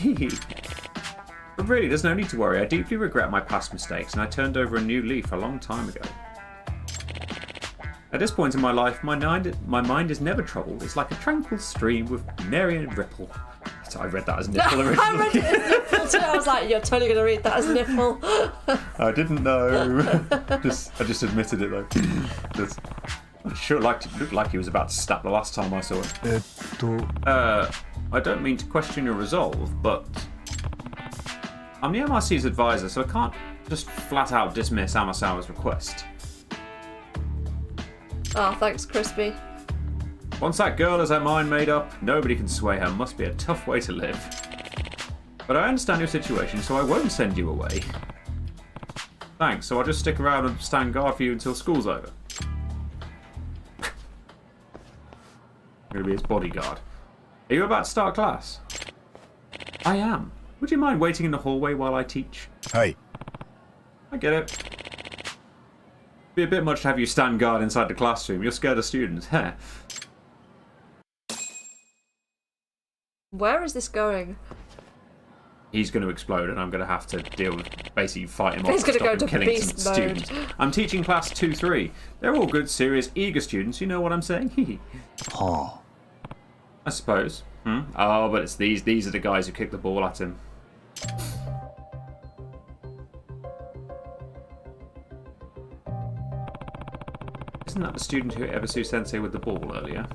But really, there's no need to worry. I deeply regret my past mistakes, and I turned over a new leaf a long time ago. At this point in my life, my mind is never troubled. It's like a tranquil stream with merry and ripple. So I read that as nipple originally. I read it as nipple too. I was like, you're totally going to read that as nipple. I didn't know. I just admitted it though. It sure looked like he was about to snap the last time I saw it. I don't mean to question your resolve, but I'm the MRC's advisor, so I can't just flat out dismiss Amasawa's request. Oh, thanks, Crispy. Once that girl has her mind made up, nobody can sway her. Must be a tough way to live. But I understand your situation, so I won't send you away. Thanks, so I'll just stick around and stand guard for you until school's over. I'm going to be his bodyguard. Are you about to start class? I am. Would you mind waiting in the hallway while I teach? Hi. I get it. Be a bit much to have you stand guard inside the classroom. You're scared of students, heh? Where is this going? He's going to explode, and I'm going to have to deal with basically fight him off. He's going to go to killing beast some mode. students. I'm teaching class 2-3. They're all good, serious, eager students. You know what I'm saying? Huh. I suppose. Oh, but it's these. These are the guys who kicked the ball at him. Isn't that the student who hit Ebisu-sensei with the ball earlier?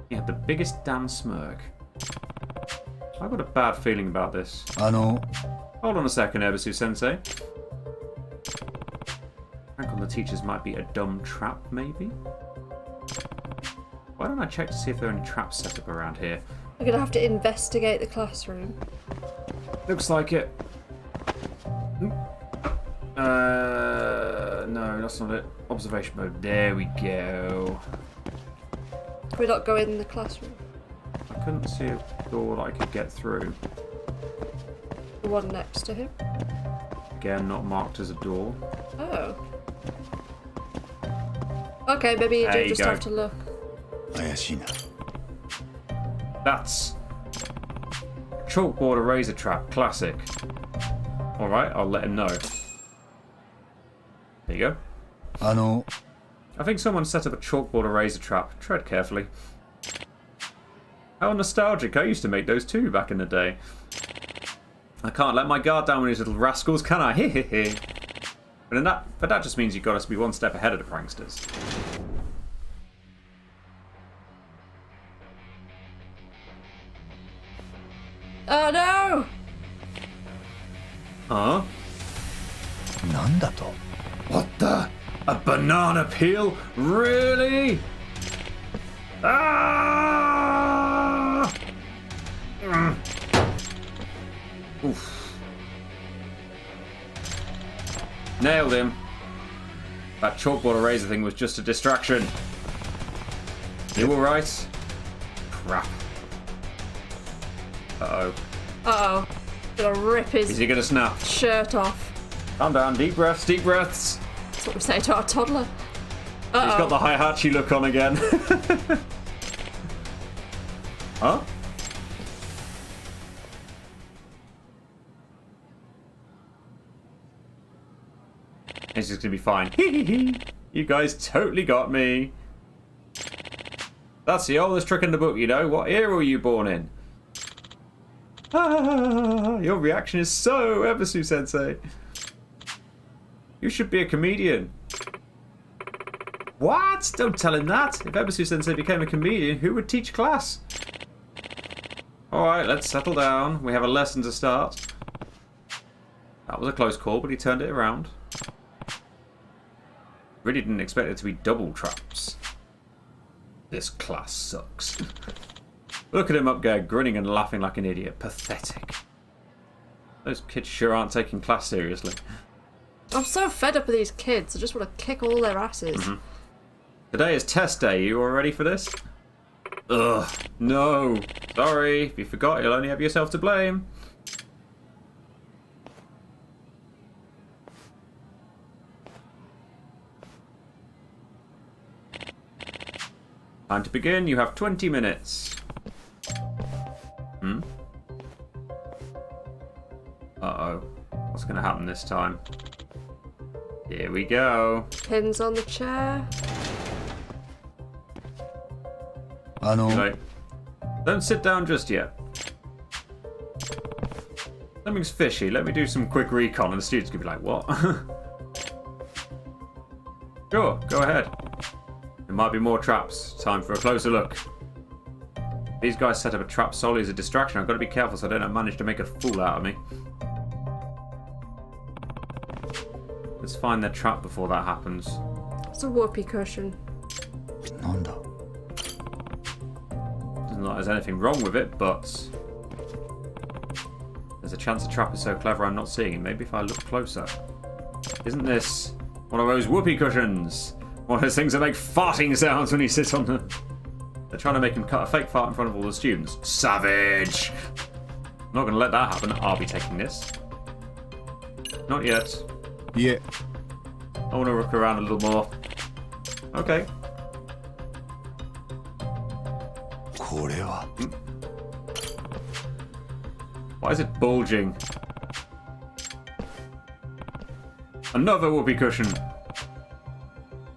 He had the biggest damn smirk. I've got a bad feeling about this. Hold on a second, Ebisu-sensei. Prank on the teachers might be a dumb trap, maybe? Why don't I check to see if there are any traps set up around here? We're going to have to investigate the classroom. Looks like it. No, that's not it. Observation mode. There we go. Can we not go in the classroom? I couldn't see a door that I could get through. The one next to him. Again, not marked as a door. Oh. Okay, maybe you There do you just go. have to look. 怪しいな。 That's chalkboard eraser trap, classic. Alright, I'll let him know. There you go. あの、 I think someone set up a chalkboard eraser trap. Tread carefully. How nostalgic. I used to make those too back in the day. I can't let my guard down with these little rascals, can I? Hehehe. But that just means you've got us to be one step ahead of the pranksters. Oh no! Huh? なんだと？ What the? A banana peel? Really? Ah! Oof. Nailed him. That chalkboard eraser thing was just a distraction. You alright? Crap. Uh-oh. Uh-oh. Gonna rip Is his he gonna snap? shirt off. Calm down, deep breaths, deep breaths. That's what we say to our toddler. He's got Uh-oh. the Hihachi look on again. Huh? It's just gonna be fine. You guys totally got me. That's the oldest trick in the book, you know. What era were you born in? Ah, your reaction is so Ebisu-sensei. You should be a comedian. What? Don't tell him that. If Ebisu-sensei became a comedian, who would teach class? Alright, let's settle down. We have a lesson to start. That was a close call, but he turned it around. Really didn't expect it to be double traps. This class sucks. Look at him up there, grinning and laughing like an idiot. Pathetic. Those kids sure aren't taking class seriously. I'm so fed up with these kids. I just want to kick all their asses. Mm-hmm. Today is test day. You all ready for this? Ugh. No. Sorry. If you forgot, you'll only have yourself to blame. Time to begin. You have 20 minutes. Uh-oh. What's going to happen this time? Here we go. Pins on the chair. あの、 Right. Don't sit down just yet. Something's fishy. Let me do some quick recon, and the students could be like, what? Sure, go ahead. There might be more traps. Time for a closer look. These guys set up a trap solely as a distraction. I've got to be careful so I don't manage to make a fool out of me. Let's find their trap before that happens. It's a whoopee cushion. なんだ？ Doesn't look like there's anything wrong with it, but there's a chance the trap is so clever I'm not seeing it. Maybe if I look closer. Isn't this one of those whoopee cushions? One of those things that make farting sounds when you sit on them. They're trying to make him cut a fake fart in front of all the students. Savage! I'm not going to let that happen. I'll be taking this. Not yet. いえ、 I want to look around a little more. Okay. これは。 Why is it bulging? Another whoopee cushion.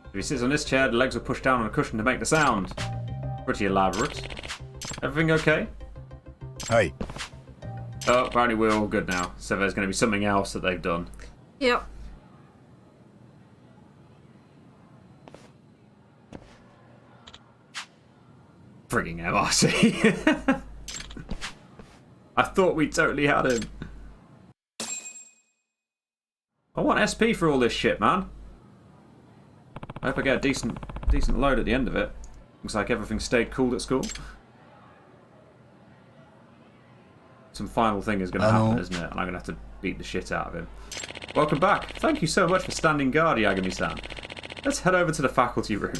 If he sits on this chair, the legs are pushed down on a cushion to make the sound. Pretty elaborate. Everything okay? はい。 Oh, apparently we're all good now. So there's going to be something else that they've done. Yep. Frigging MRC. I thought we totally had him. I want SP for all this shit, man. I hope I get a decent load at the end of it. Looks like everything stayed cool at school. Some final thing is going to happen, isn't it? And I'm going to have to beat the shit out of him. Welcome back. Thank you so much for standing guard, Yagami-san. Let's head over to the faculty room.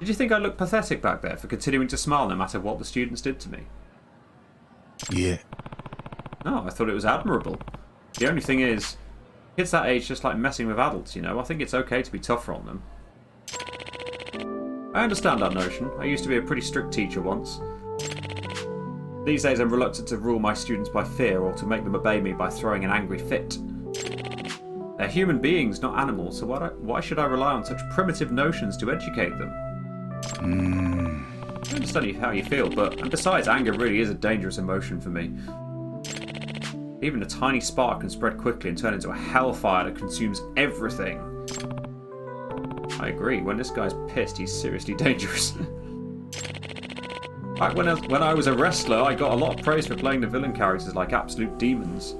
Did you think I looked pathetic back there for continuing to smile no matter what the students did to me? Yeah. No, I thought it was admirable. The only thing is, kids that age just like messing with adults, you know? I think it's okay to be tougher on them. I understand that notion. I used to be a pretty strict teacher once. These days I'm reluctant to rule my students by fear or to make them obey me by throwing an angry fit. They're human beings, not animals, so why should I rely on such primitive notions to educate them? I understand how you feel, and besides, anger really is a dangerous emotion for me. Even a tiny spark can spread quickly and turn into a hellfire that consumes everything. I agree, when this guy's pissed, he's seriously dangerous. Back when I was a wrestler, I got a lot of praise for playing the villain characters like absolute demons.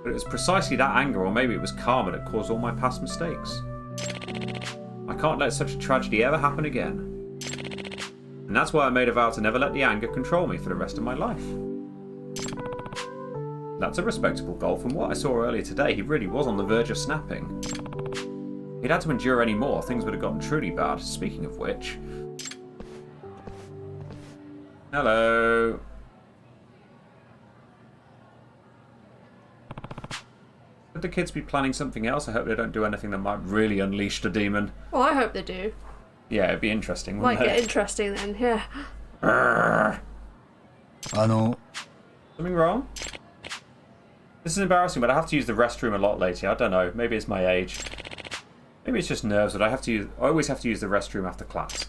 But it was precisely that anger, or maybe it was karma, that caused all my past mistakes. I can't let such a tragedy ever happen again. And that's why I made a vow to never let the anger control me for the rest of my life. That's a respectable goal. From what I saw earlier today, he really was on the verge of snapping. If he'd had to endure any more, things would have gotten truly bad. Speaking of which... Hello. Could the kids be planning something else? I hope they don't do anything that might really unleash the demon. Well, I hope they do. Yeah, it'd be interesting, wouldn't Might it? get interesting then, yeah. Something wrong? This is embarrassing, but I have to use the restroom a lot lately. I don't know. Maybe it's my age. Maybe it's just nerves, but I always have to use the restroom after class.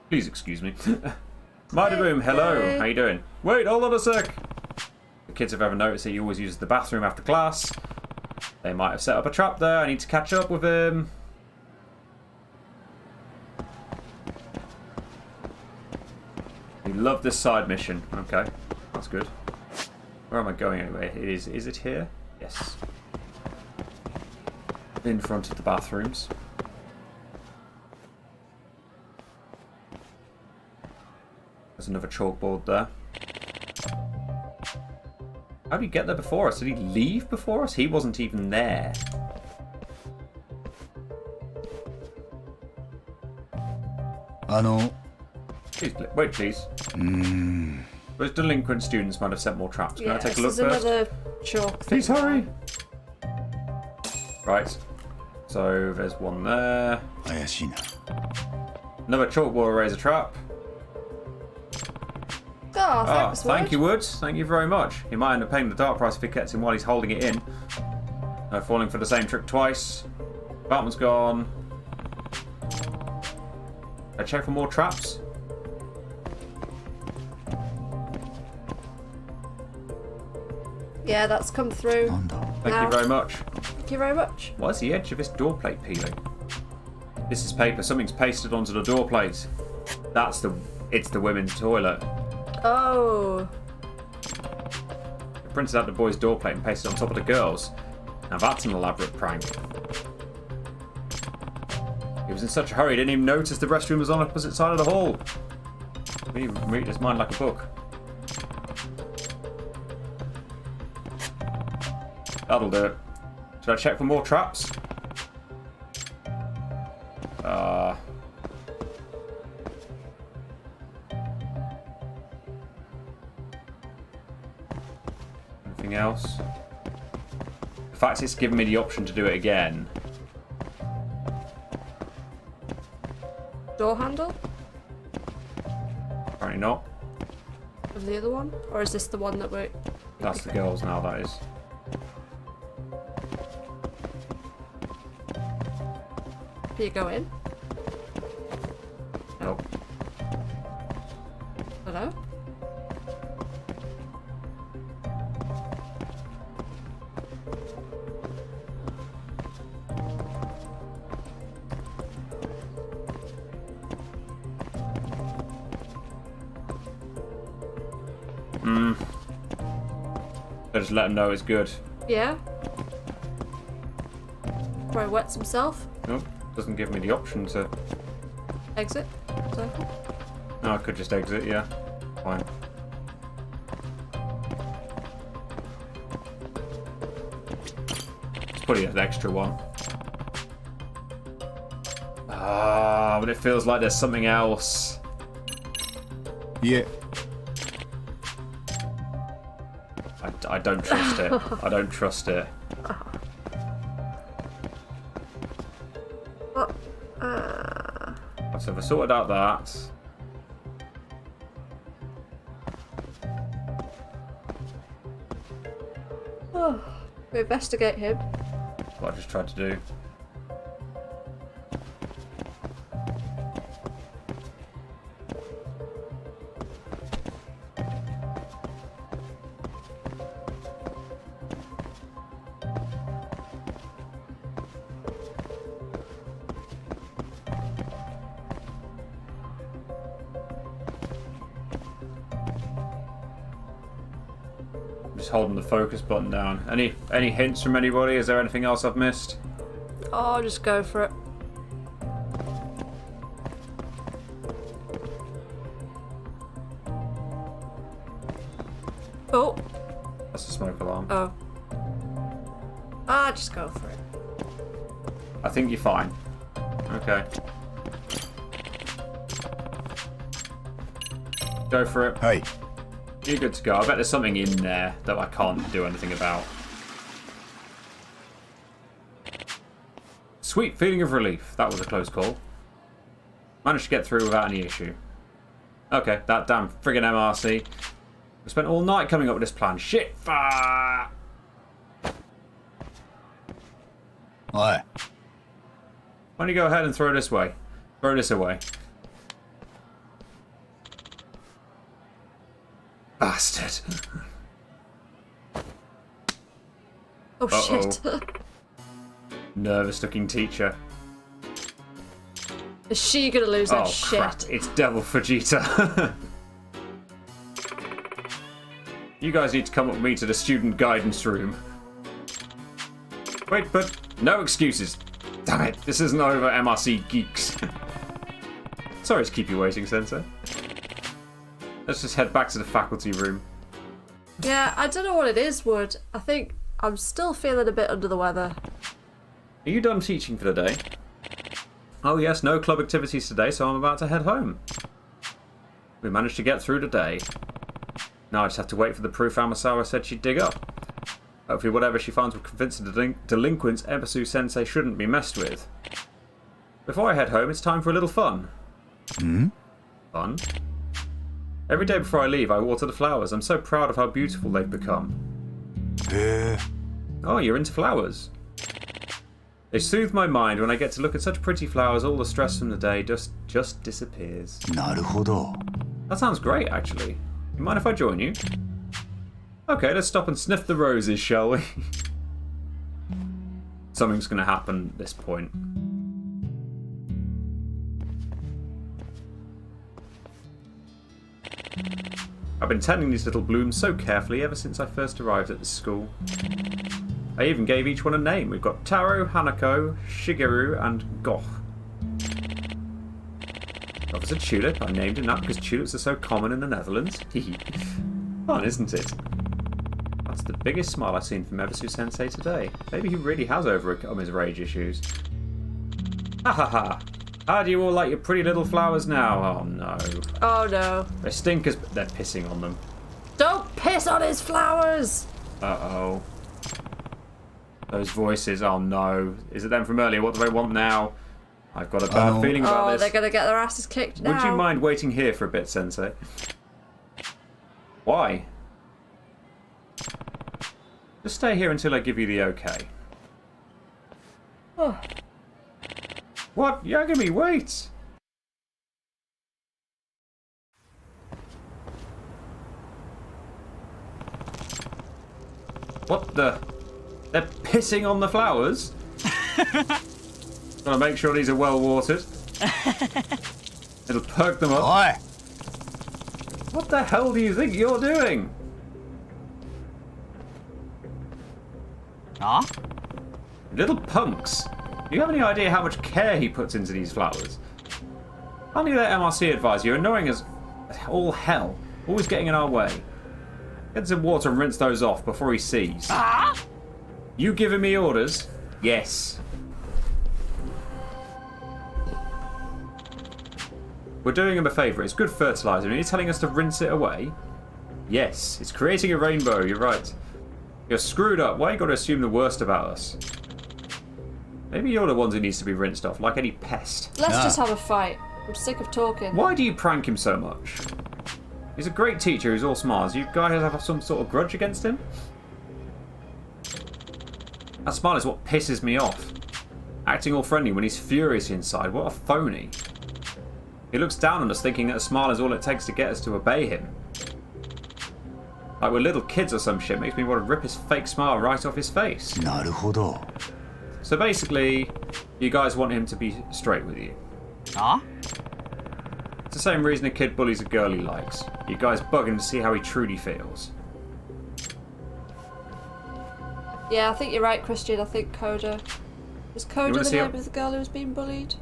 Please excuse me. Mighty Boom, hello. How you doing? Wait, hold on a sec. The kids have ever noticed that he always uses the bathroom after class. They might have set up a trap there. I need to catch up with him. You love this side mission. Okay, that's good. Where am I going anyway? Is it here? Yes. In front of the bathrooms. There's another chalkboard there. How did he get there before us? Did he leave before us? He wasn't even there. Please, wait, please. Those delinquent students might have set more traps. Can I take a look first? Another chalk. Please hurry. Right. So there's one there. Another chalkboard eraser trap. Oh, thanks, thank you, Woods. Thank you very much. He might end up paying the dark price if he gets him while he's holding it in. No falling for the same trick twice. Batman's gone. I check for more traps. Yeah, that's come through. Thank you very much. Thank you very much. Why is the edge of this door plate peeling? This is paper. Something's pasted onto the door plate. It's the women's toilet. Oh. They printed out the boys' door plate and pasted it on top of the girls. Now that's an elaborate prank. He was in such a hurry, he didn't even notice the restroom was on the opposite side of the hall. He read his mind like a book. That'll do it. Should I check for more traps? Anything else? The fact it's given me the option to do it again. Door handle? Apparently not. Of the other one? Or is this the one that we're... That's the girls now, that is. Do you go in? Nope. Hello? I just let him know it's good. Yeah? Probably wets himself. Nope. Doesn't give me the option to... Exit. Circle. No, I could just exit, yeah. Fine. Let's put it as an extra one. Ah, but it feels like there's something else. Yeah. I don't trust it. I don't trust it. What? So if I sorted out that. We investigate him. That's what I just tried to do. Just holding the focus button down. Any hints from anybody? Is there anything else I've missed? Oh, just go for it. Oh. That's the smoke alarm. Oh. Ah, just go for it. I think you're fine. Okay. Go for it. Hey. You're good to go. I bet there's something in there that I can't do anything about. Sweet feeling of relief. That was a close call. Managed to get through without any issue. Okay, that damn friggin' MRC. We spent all night coming up with this plan. Shit! Why Oi. don't you go ahead and throw this way? Throw this away. Bastard. Oh, shit. Nervous looking teacher. Is she gonna lose that Oh shit? crap, it's Devil Vegeta. You guys need to come with me to the student guidance room. Wait, but no excuses. Damn it, this isn't over, MRC geeks. Sorry to keep you waiting, Sensei. Let's just head back to the faculty room. Yeah, I don't know what it is, Wood. I think I'm still feeling a bit under the weather. Are you done teaching for the day? Oh yes, no club activities today, so I'm about to head home. We managed to get through the day. Now I just have to wait for the proof Amasawa said she'd dig up. Hopefully whatever she finds will convince the delinquents Ebisu Sensei shouldn't be messed with. Before I head home, it's time for a little fun. Fun? Every day before I leave, I water the flowers. I'm so proud of how beautiful they've become. Oh, you're into flowers. They soothe my mind. When I get to look at such pretty flowers, all the stress from the day just disappears. なるほど。 That sounds great, actually. You mind if I join you? Okay, let's stop and sniff the roses, shall we? Something's going to happen at this point. I've been tending these little blooms so carefully ever since I first arrived at this school. I even gave each one a name. We've got Taro, Hanako, Shigeru, and Goh. That was a tulip. I named him that because tulips are so common in the Netherlands. Fun, isn't it? That's the biggest smile I've seen from Ebisu Sensei today. Maybe he really has overcome his rage issues. Ha ha ha! How do you all like your pretty little flowers now? Oh no. Oh no. They stink as they're pissing on them. Don't piss on his flowers! Uh-oh. Those voices, oh no. Is it them from earlier? What do they want now? I've got a bad feeling about this. They're gonna get their asses kicked now. Would you mind waiting here for a bit, Sensei? Why? Just stay here until I give you the okay. Oh. What? Yagami, wait! What the? They're pissing on the flowers? Gotta make sure these are well watered. It'll perk them up. Oi! What the hell do you think you're doing? Huh? Little punks. Do you have any idea how much care he puts into these flowers? Can't you let MRC advise you? Annoying as all hell. Always getting in our way. Get some water and rinse those off before he sees. Ah? You giving me orders? Yes. We're doing him a favour. It's good fertiliser. And you're telling us to rinse it away? Yes, it's creating a rainbow. You're right. You're screwed up. Why you got to assume the worst about us? Maybe you're the ones who needs to be rinsed off, like any pest. Let's just have a fight. I'm sick of talking. Why do you prank him so much? He's a great teacher who's all smiles. You guys have some sort of grudge against him? That smile is what pisses me off. Acting all friendly when he's furious inside. What a phony. He looks down on us thinking that a smile is all it takes to get us to obey him. Like we're little kids or some shit. Makes me want to rip his fake smile right off his face. なるほど。 So basically, you guys want him to be straight with you. Huh? It's the same reason a kid bullies a girl he likes. You guys bug him to see how he truly feels. Yeah, I think you're right, Christian. I think Coda. Was Coda the name of the girl who was being bullied?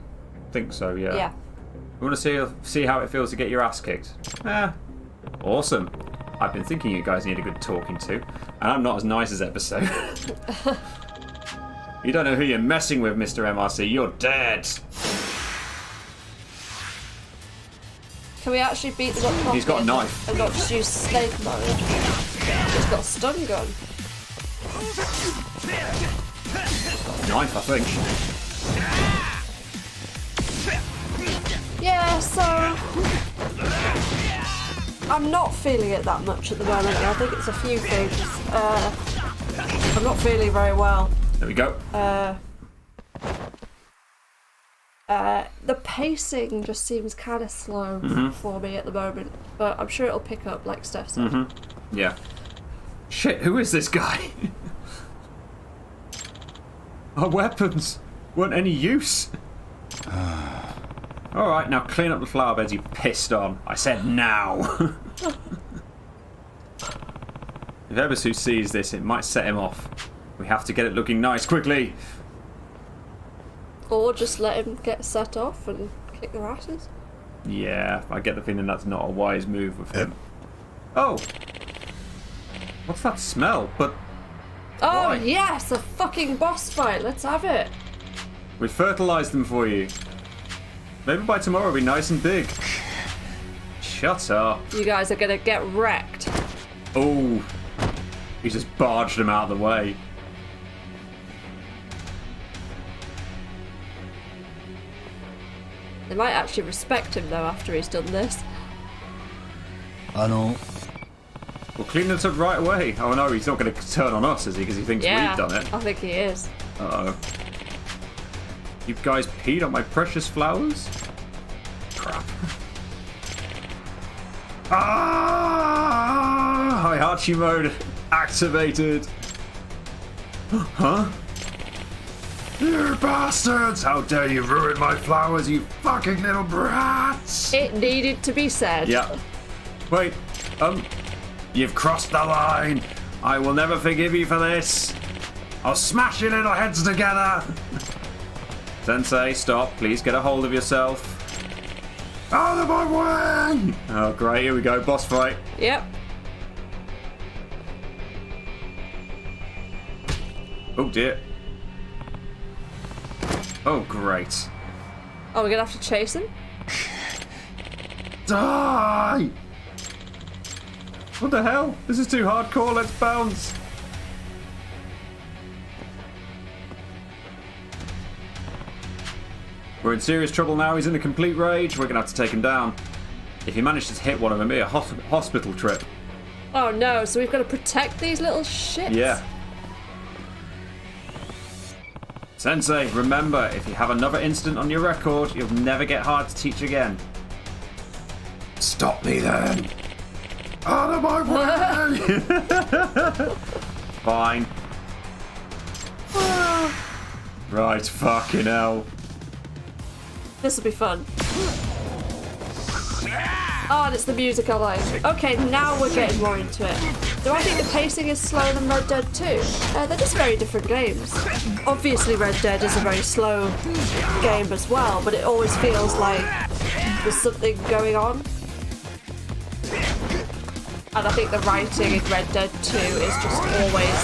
Think so, yeah. Yeah. We want to see how it feels to get your ass kicked. Awesome. I've been thinking you guys need a good talking to, and I'm not as nice as episode. You don't know who you're messing with, Mr. MRC. You're dead. Can we actually beat them up properly? He's got a knife. And not just use snake mode. He's got a stun gun. Knife, I think. Yeah, so I'm not feeling it that much at the moment. I think it's a few things. I'm not feeling very well. There we go. The pacing just seems kind of slow for me at the moment, but I'm sure it'll pick up, like Steph said. Yeah. Shit, who is this guy? Our weapons weren't any use. Alright, now clean up the flower beds you pissed on. I said now. If Ebisu sees this, it might set him off. We have to get it looking nice quickly. Or just let him get set off and kick their asses. Yeah, I get the feeling that's not a wise move with him. Oh! What's that smell? But Oh why? yes, a fucking boss fight. Let's have it. We fertilised them for you. Maybe by tomorrow it'll be nice and big. Shut up. You guys are gonna get wrecked. Oh, he just barged him out of the way. They might actually respect him though after he's done this. We'll clean this up right away. Oh no, he's not going to turn on us, is he? Because he thinks Yeah, we've done it. I think he is. Uh-oh. You guys peed on my precious flowers? Crap. Ah! Hihachi mode activated. Huh? You bastards! How dare you ruin my flowers, you fucking little brats! It needed to be said. Yeah. Wait, you've crossed the line. I will never forgive you for this. I'll smash your little heads together. Sensei, stop. Please get a hold of yourself. Out of my way! Oh, great. Here we go. Boss fight. Yep. Oh, dear. Oh, great. Oh, we're gonna have to chase him? Die! What the hell? This is too hardcore. Let's bounce. We're in serious trouble now. He's in a complete rage. We're going to have to take him down. If he manages to hit one of them, it'll be a hospital trip. Oh no, so we've got to protect these little shits? Yeah. Sensei, remember, if you have another incident on your record, you'll never get hard to teach again. Stop me then. Out of my way! Fine. Right, fucking hell. This will be fun. Oh, and it's the music I like. Okay, now we're getting more into it. Do I think the pacing is slower than Red Dead 2? They're just very different games. Obviously Red Dead is a very slow game as well, but it always feels like there's something going on. And I think the writing in Red Dead 2 is just always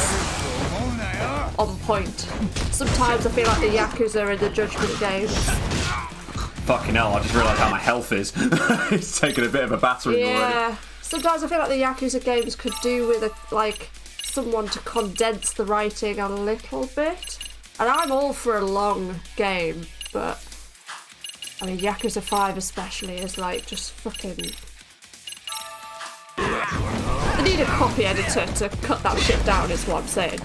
on point. Sometimes I feel like the Yakuza in the Judgment games Fucking hell, I just realised how my health is. It's taken a bit of a battering already. Yeah. Sometimes I feel like the Yakuza games could do with someone to condense the writing a little bit. And I'm all for a long game, but I mean Yakuza 5 especially is like just fucking... They need a copy editor to cut that shit down is what I'm saying.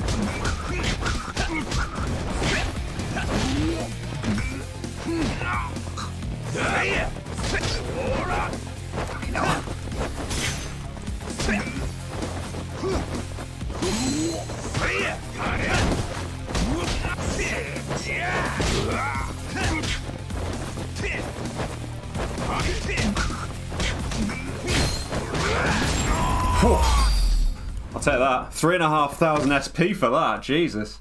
I'll take that. 3,500 SP for that, Jesus.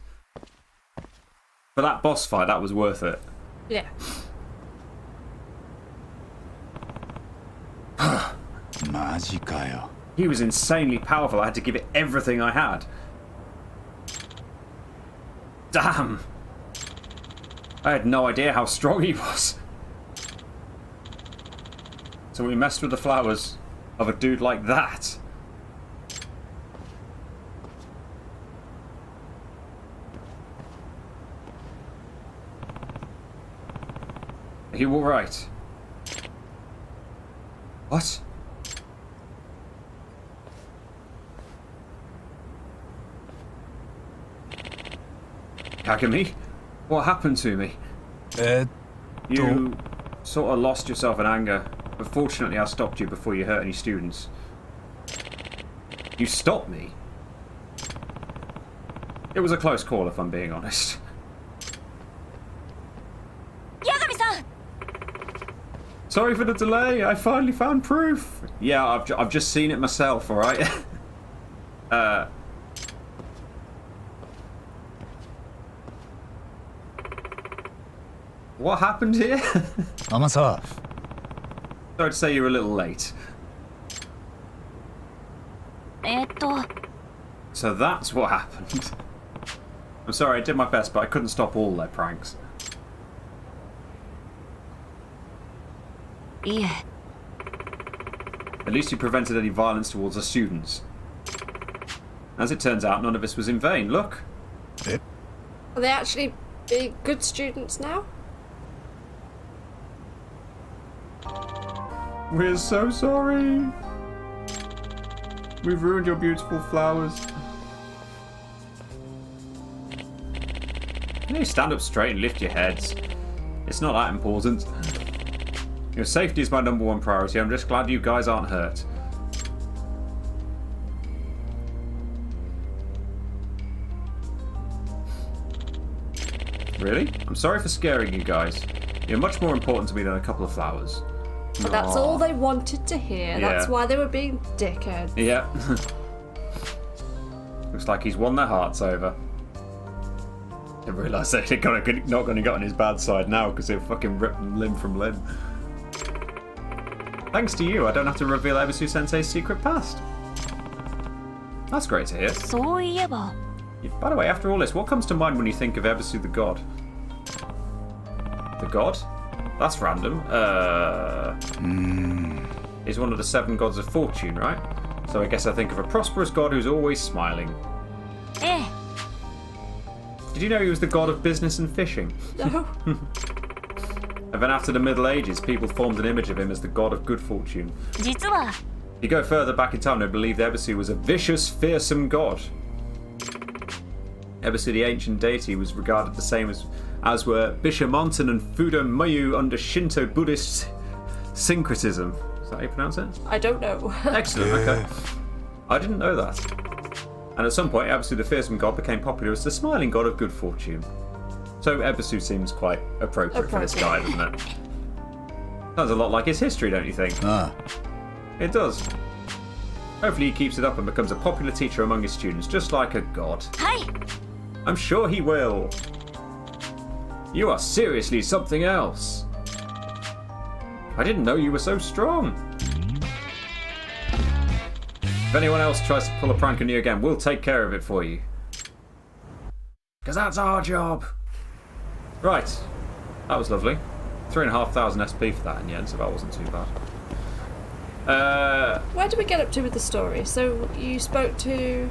For that boss fight, that was worth it. Yeah. He was insanely powerful. I had to give it everything I had. Damn. I had no idea how strong he was. So we messed with the flowers of a dude like that. Are you alright? What? Yagami? What happened to me? You sort of lost yourself in anger, but fortunately I stopped you before you hurt any students. You stopped me? It was a close call, if I'm being honest. Yagami-san! Sorry for the delay, I finally found proof. Yeah, I've just seen it myself, alright? What happened here? Sorry to say you're a little late. So that's what happened. I'm sorry, I did my best, but I couldn't stop all their pranks. Yeah. At least you prevented any violence towards the students. As it turns out, none of this was in vain. Look. Are they actually being good students now? We're so sorry. We've ruined your beautiful flowers. You stand up straight and lift your heads. It's not that important. Your safety is my #1 priority. I'm just glad you guys aren't hurt. Really? I'm sorry for scaring you guys. You're much more important to me than a couple of flowers. But that's all they wanted to hear. Yeah. That's why they were being dickheads. Yeah. Looks like he's won their hearts over. I realise they're not going to get on his bad side now because they'll fucking rip them limb from limb. Thanks to you, I don't have to reveal Ebisu Sensei's secret past. That's great to hear. By the way, after all this, what comes to mind when you think of Ebisu the God? The God? That's random. He's one of the 7 gods of fortune, right? So I guess I think of a prosperous god who's always smiling. Did you know he was the god of business and fishing? No. And then after the Middle Ages, people formed an image of him as the god of good fortune. If you go further back in time, they believed Ebisu was a vicious, fearsome god. Ebisu, the ancient deity, was regarded the same as were Bishamonten and Fudo Mayu under Shinto Buddhist syncretism. Is that how you pronounce it? I don't know. Excellent, okay. I didn't know that. And at some point, Ebisu the fearsome god became popular as the smiling god of good fortune. So Ebisu seems quite appropriate for this guy, doesn't it? Sounds a lot like his history, don't you think? It does. Hopefully he keeps it up and becomes a popular teacher among his students, just like a god. I'm sure he will. You are seriously something else. I didn't know you were so strong. If anyone else tries to pull a prank on you again, we'll take care of it for you. Because that's our job. Right. That was lovely. 3,500 SP for that in the end, so that wasn't too bad. Where did we get up to with the story? So you spoke to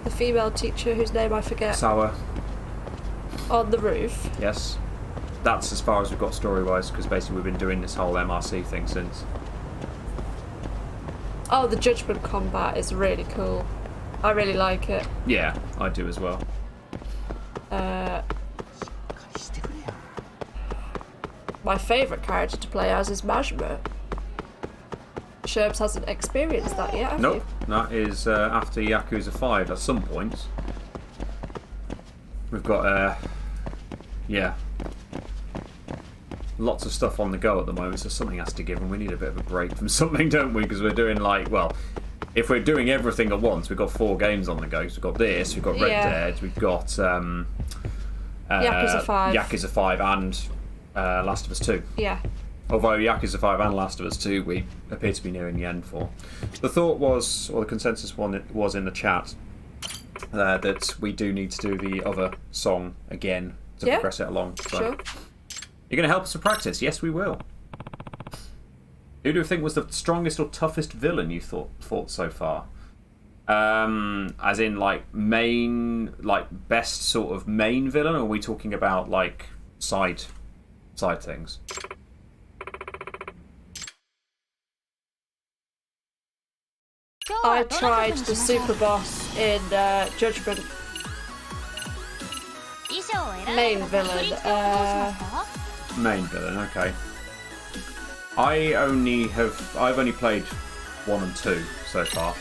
the female teacher whose name I forget Sawa. on the roof. Yes. That's as far as we've got story-wise, because basically we've been doing this whole MRC thing since. Oh, the judgment combat is really cool. I really like it. Yeah, I do as well. My favourite character to play as is Majima. Sherbs hasn't experienced that yet, have Nope, you? that is after Yakuza 5 at some point. We've got, yeah, lots of stuff on the go at the moment, so something has to give, and we need a bit of a break from something, don't we? Because we're doing, like, well, if we're doing everything at once, we've got 4 games on the go. So we've got this, we've got Red Dead, we've got Yakuza 5. Yakuza 5 and Last of Us 2. Yeah. Although Yakuza 5 and Last of Us 2 we appear to be nearing the end for. The thought was, or the consensus one was in the chat, that we do need to do the other song again to progress it along. So. Sure. You're going to help us to practice? Yes, we will. Who do you think was the strongest or toughest villain you fought so far? As in, like, main, like, best sort of main villain, or are we talking about, like, side things? I tried the super boss in Judgment. Main villain. Main villain, okay. I've only played 1 and 2 so far.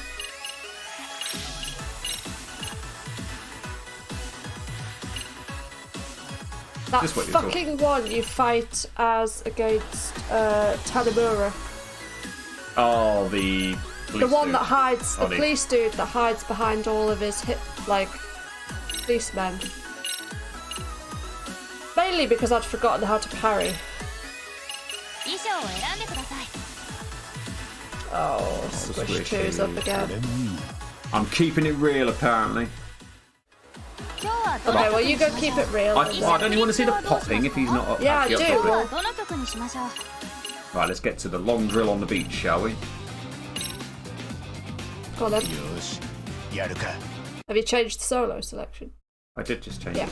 That Just what you fucking one you fight as against Tanimura. Oh, the police one dude. that hides, the Oh, police dude that hides behind all of his policemen. Mainly because I'd forgotten how to parry. Oh, Squish 2's up again. I'm keeping it real, apparently. Okay, well you go keep it real. I don't even want to see the popping if he's not up. Yeah, I actually do. up to it. Right, let's get to the long drill on the beach, shall we? Go on then. Have you changed the solo selection? I did just change Yeah. it.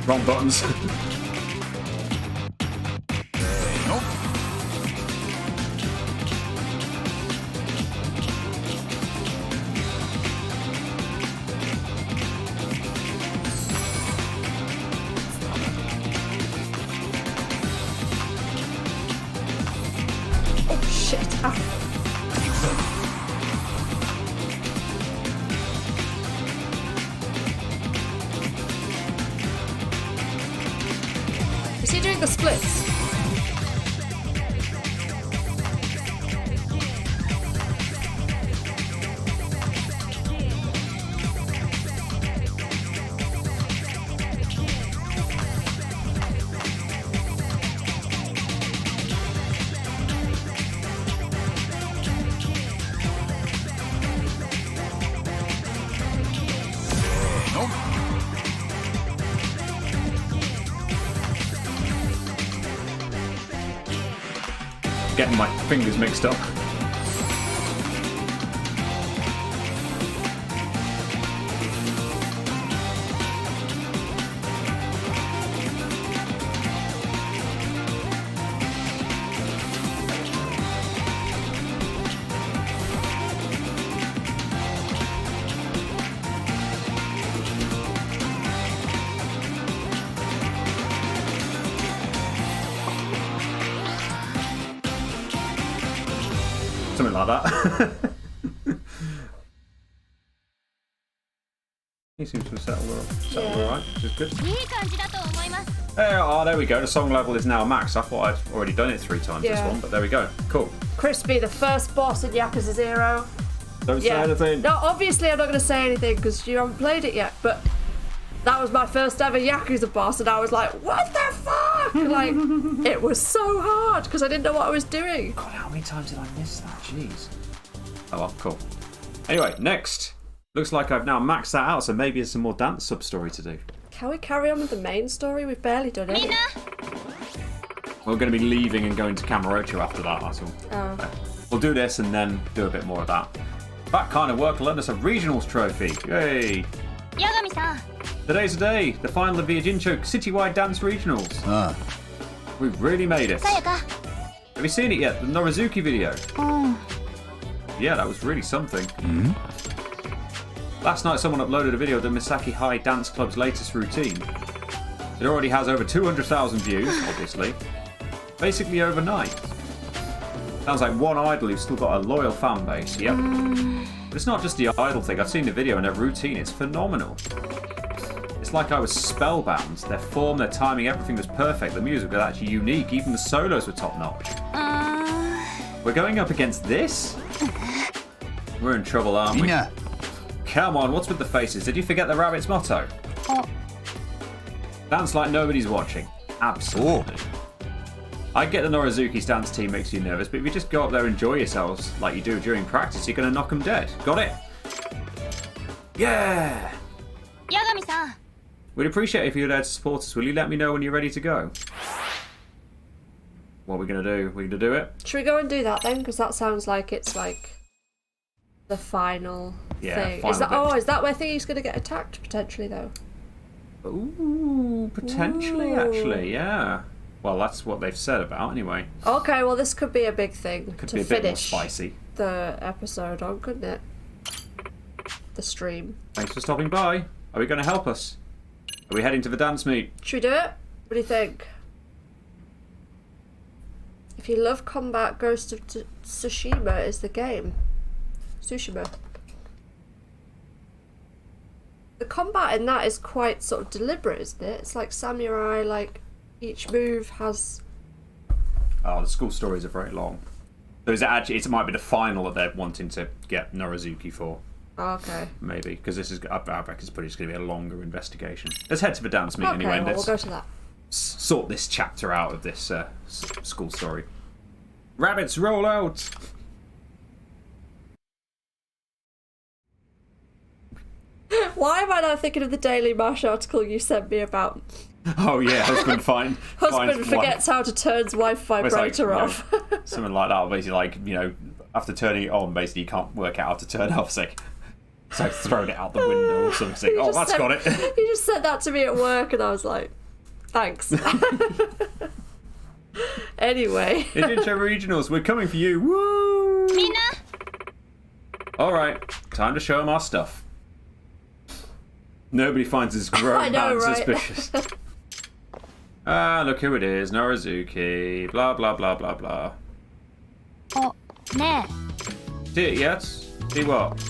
Wrong buttons. Oh shit. Ah. Is he doing the splits? Getting my fingers mixed up. Something like that. He seems to have settled alright, which is good. There we go. The song level is now max. I thought I'd already done it 3 times this one, but there we go. Cool. Crispy, the first boss in Yakuza 0. Don't say anything. No, obviously I'm not going to say anything because you haven't played it yet, but that was my first ever Yakuza boss and I was like, what the fuck? back. Like, it was so hard because I didn't know what I was doing. God, how many times did I miss that? Jeez. Oh well, cool. Anyway, next. Looks like I've now maxed that out, so maybe there's some more dance sub-story to do. Can we carry on with the main story? We've barely done it. We're going to be leaving and going to Kamurocho after that, that's all. Oh. We'll do this and then do a bit more of that. That kind of work will earn us a regionals trophy. Yay! Yagami-san. Today's the day, the final of the Ijincho Citywide Dance Regionals.あ We've really made it. Sayaka. Have you seen it yet? The Norizuki video? Oh. Yeah, that was really something. Last night someone uploaded a video of the Misaki High Dance Club's latest routine. It already has over 200,000 views, obviously. Basically overnight. Sounds like one idol who's still got a loyal fan base, yep. But it's not just the idol thing, I've seen the video and their routine, it's phenomenal. It's like I was spellbound. Their form, their timing, everything was perfect. The music was actually unique, even the solos were top notch. We're going up against this? We're in trouble, aren't we? みんな Come on, what's with the faces? Did you forget the rabbit's motto? Dance like nobody's watching. Absolutely. I get the Norizuki's dance team makes you nervous, but if you just go up there and enjoy yourselves like you do during practice, you're going to knock them dead. Got it? Yeah! Yagami-san. We'd appreciate it if you're there to support us. Will you let me know when you're ready to go? What are we going to do? We're going to do it? Should we go and do that then? Because that sounds like it's like the final thing. Final Is that, bit. is that where Thingy's going to get attacked potentially though? Ooh, potentially, Ooh. actually, yeah. Well, that's what they've said about anyway. Okay, well this could be a big thing Could to be a bit more finish spicy. the episode on, couldn't it? The stream. Thanks for stopping by. Are we going to help us? Are we heading to the dance meet? Should we do it? What do you think? If you love combat, Ghost of Tsushima is the game. Tsushima. The combat in that is quite sort of deliberate, isn't it? It's like samurai, like each move has... Oh, the school stories are very long. So is it actually? It might be the final that they're wanting to get Norizuki for. Oh, okay. Maybe because this is. I reckon it's probably just going to be a longer investigation. Let's head to the dance meet Okay, anyway. And well, let's we'll go to that. sort this chapter out of this school story. Rabbits, roll out! Why am I now thinking of the Daily Mash article you sent me about Oh yeah, husband husband finds forgets how to turn his wife Well, it's like, vibrator you know, off? something like that. Basically, like after turning it on, basically you can't work out how to turn it off. It's like throwing it out the window or something. It's like, You oh, just that's said- got it. You just said that to me at work and I was like, thanks. Anyway. Ijincho Regionals, we're coming for you. Woo! Mina. All right, time to show them our stuff. Nobody finds this grown I know, man right? suspicious. Ah, look who it is, Norizuki. Blah blah blah blah blah. Oh, ne. See it yet? See what?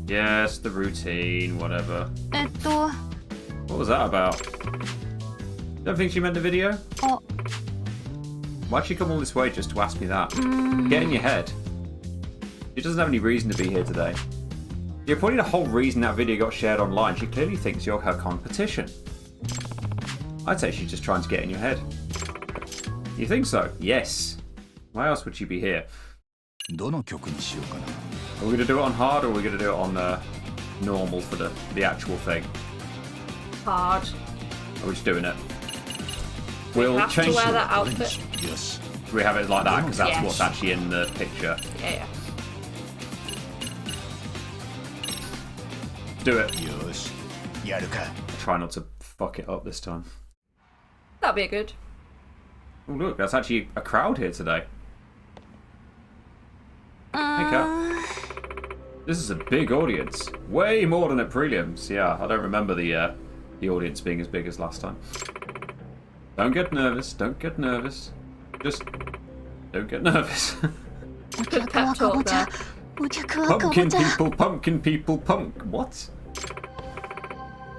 Yes, the routine, whatever. What was that about? Don't think she meant the video? Oh. Why'd she come all this way just to ask me that? Get in your head. She doesn't have any reason to be here today. You're probably the whole reason that video got shared online. She clearly thinks you're her competition. I'd say she's just trying to get in your head. You think so? Yes. Why else would she be here? どの曲にしようかな Are we going to do it on hard or are we going to do it on normal for the actual thing? Hard. Are we just doing it? We We'll have to change wear it. that outfit. よし We have it like that because that's Yes. what's actually in the picture. Yeah. Do it. よしやるか Try not to fuck it up this time. That'd be good. Oh look, that's actually a crowd here today. Hey Kat. This is a big audience. Way more than at prelims. Yeah, I don't remember the audience being as big as last time. Don't get nervous. Don't get nervous. Just don't get nervous. Good pep talk there. Pumpkin people, What?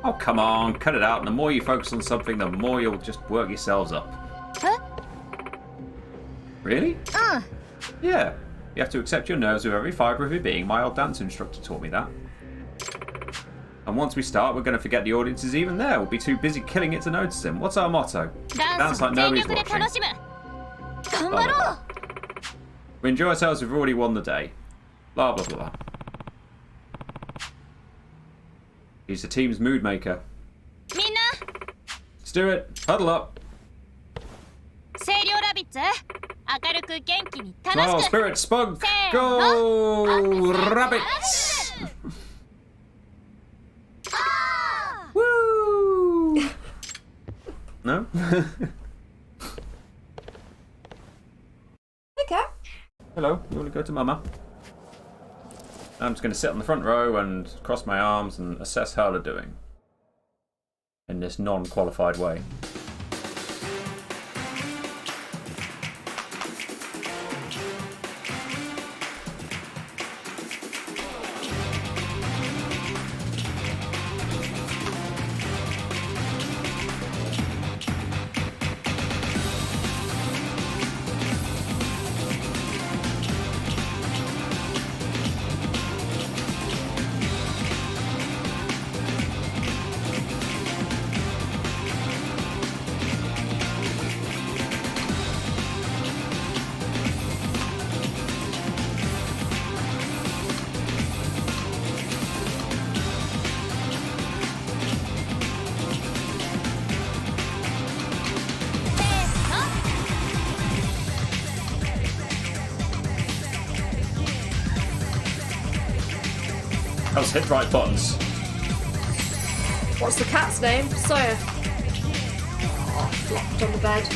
Oh, come on, cut it out. And the more you focus on something, the more you'll just work yourselves up. Really? Yeah. You have to accept your nerves with every fibre of your being. My old dance instructor taught me that. And once we start, we're going to forget the audience is even there. We'll be too busy killing it to notice him. What's our motto? Dance like nobody's watching. Blah, blah, blah. We enjoy ourselves, we've already won the day. Blah, blah, blah. He's the team's mood maker. Let's do it. Huddle up. Smile, spirit, spunk. Go, rabbits. Woo! No? Okay. Hello, you want to go to Mama? I'm just going to sit on the front row and cross my arms and assess how they're doing. In this non-qualified way. Those hit right buttons. What's the cat's name? Sawyer. Oh, flopped on the bed.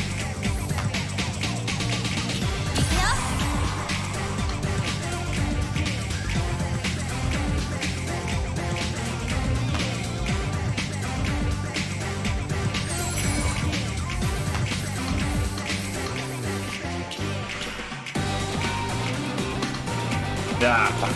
Ah, fuck.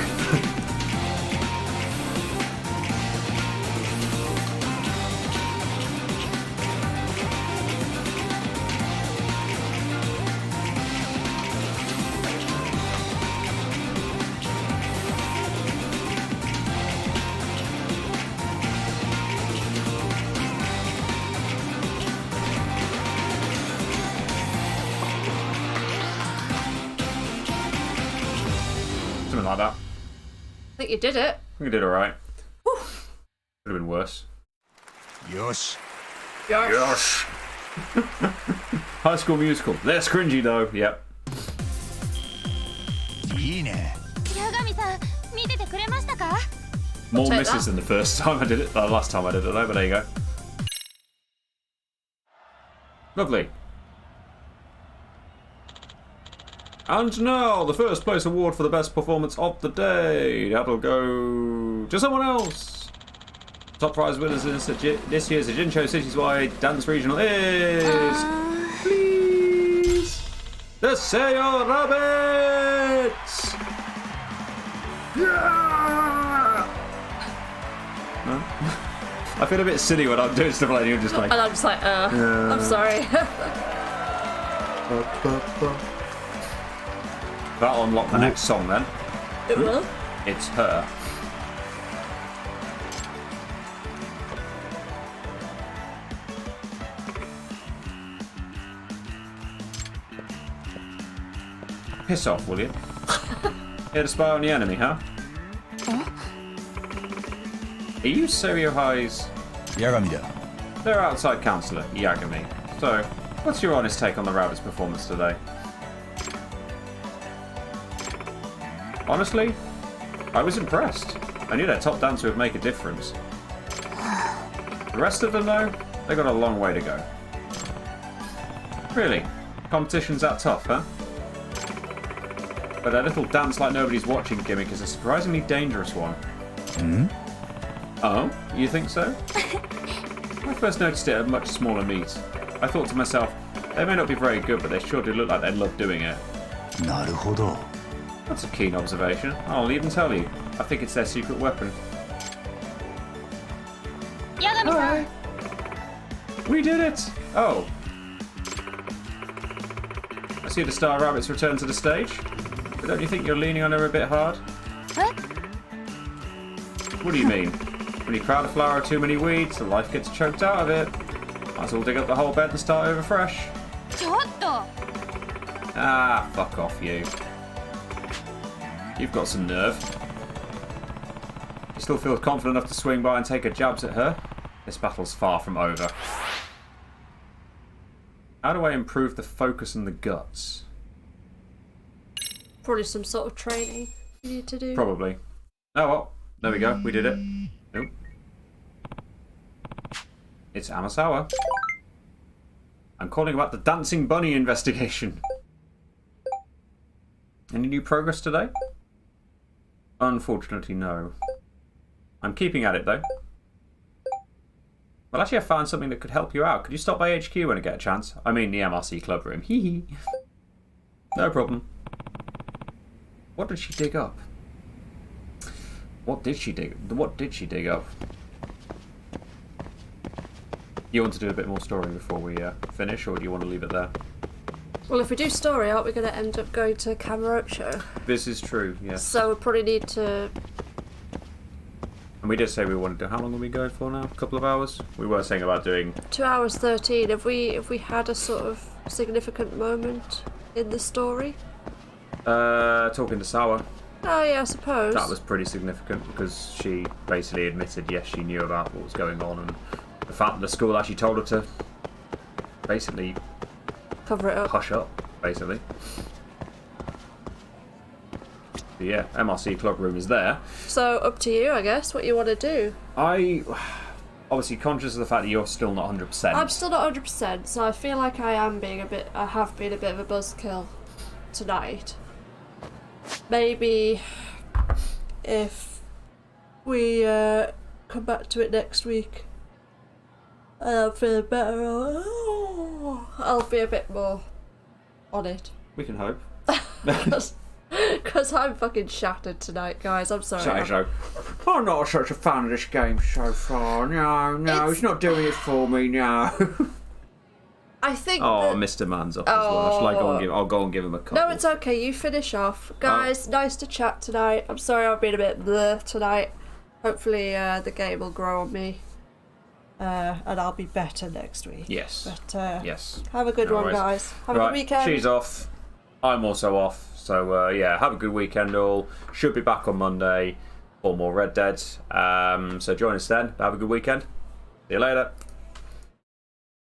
Something like that. I think you did it. I think I did alright. Could have been worse. Yosh. Gosh. High School Musical. They're cringy though. Yep. いいね。 More take misses that. than the first time I did it. Last time I did it though, but there you go. Lovely. And now, the first place award for the best performance of the day. That'll go to someone else. Top prize winners in this year's Jincho Citywide Dance Regional is... Please! The Sayo Rabbits! Yeah! No? I feel a bit silly when I'm doing stuff like that. You're just like... And I'm just like, I'm sorry. That'll unlock the next song then. It will? It's her. Piss off, will you? Here to spy on the enemy, huh? Are you Serio High's... Yagami da. Their outside counsellor, Yagami. So, what's your honest take on the Rabbit's performance today? Honestly, I was impressed. I knew their top dancer would make a difference. The rest of them, though, they got a long way to go. Really? Competition's that tough, huh? But their little dance like nobody's watching gimmick is a surprisingly dangerous one. Hmm? Oh, you think so? I first noticed it at much smaller meet. I thought to myself, they may not be very good, but they sure do look like they love doing it. なるほど。 That's a keen observation. I'll even tell you. I think it's their secret weapon. Yagami-san. We did it! Oh. I see the Star Rabbits return to the stage. But don't you think you're leaning on her a bit hard? What? What do you mean? When you crowd a flower or too many weeds, the life gets choked out of it. Might as well dig up the whole bed and start over fresh. ちょっと Ah, fuck off you. You've got some nerve. You still feel confident enough to swing by and take a jabs at her? This battle's far from over. How do I improve the focus and the guts? Probably some sort of training you need to do. Probably. Oh well, there we go, we did it. Nope. It's Amasawa. I'm calling about the Dancing Bunny investigation. Any new progress today? Unfortunately, no. I'm keeping at it, though. Well, actually, I found something that could help you out. Could you stop by HQ when I get a chance? I mean, the MRC club room. Hee hee. No problem. What did she dig up? What did she dig up? You want to do a bit more story before we finish, or do you want to leave it there? Well, if we do story, aren't we going to end up going to Kamurocho? This is true, yes. So we'll probably need to... And we did say we wanted to... How long are we going for now? A couple of hours? We were saying about doing... 2 hours 13. If we had a sort of significant moment in the story? Talking to Sawa. Oh, yeah, I suppose. That was pretty significant because she basically admitted, yes, she knew about what was going on, and the fact that the school actually told her to basically... Cover it up. Hush up, basically. But yeah, MRC club room is there. So up to you, I guess, what you want to do. Obviously conscious of the fact that you're still not 100%. I'm still not 100%, so I feel like I have been a bit of a buzzkill tonight. Maybe if we come back to it next week and I'm feeling better, I'll be a bit more on it. We can hope. Because I'm fucking shattered tonight, guys. I'm sorry. I'm not such a fan of this game so far. No, it's not doing it for me now. I think. Mr. Man's up as well. Shall I go and I'll go and give him a couple. No, it's okay. You finish off, guys. Nice to chat tonight. I'm sorry I've been a bit bleh tonight. Hopefully, the game will grow on me. And I'll be better next week. Yes. But yes. Have a good one, guys. Have a good weekend. She's off. I'm also off. So yeah, have a good weekend all. Should be back on Monday for more Red Dead. So join us then. Have a good weekend. See you later.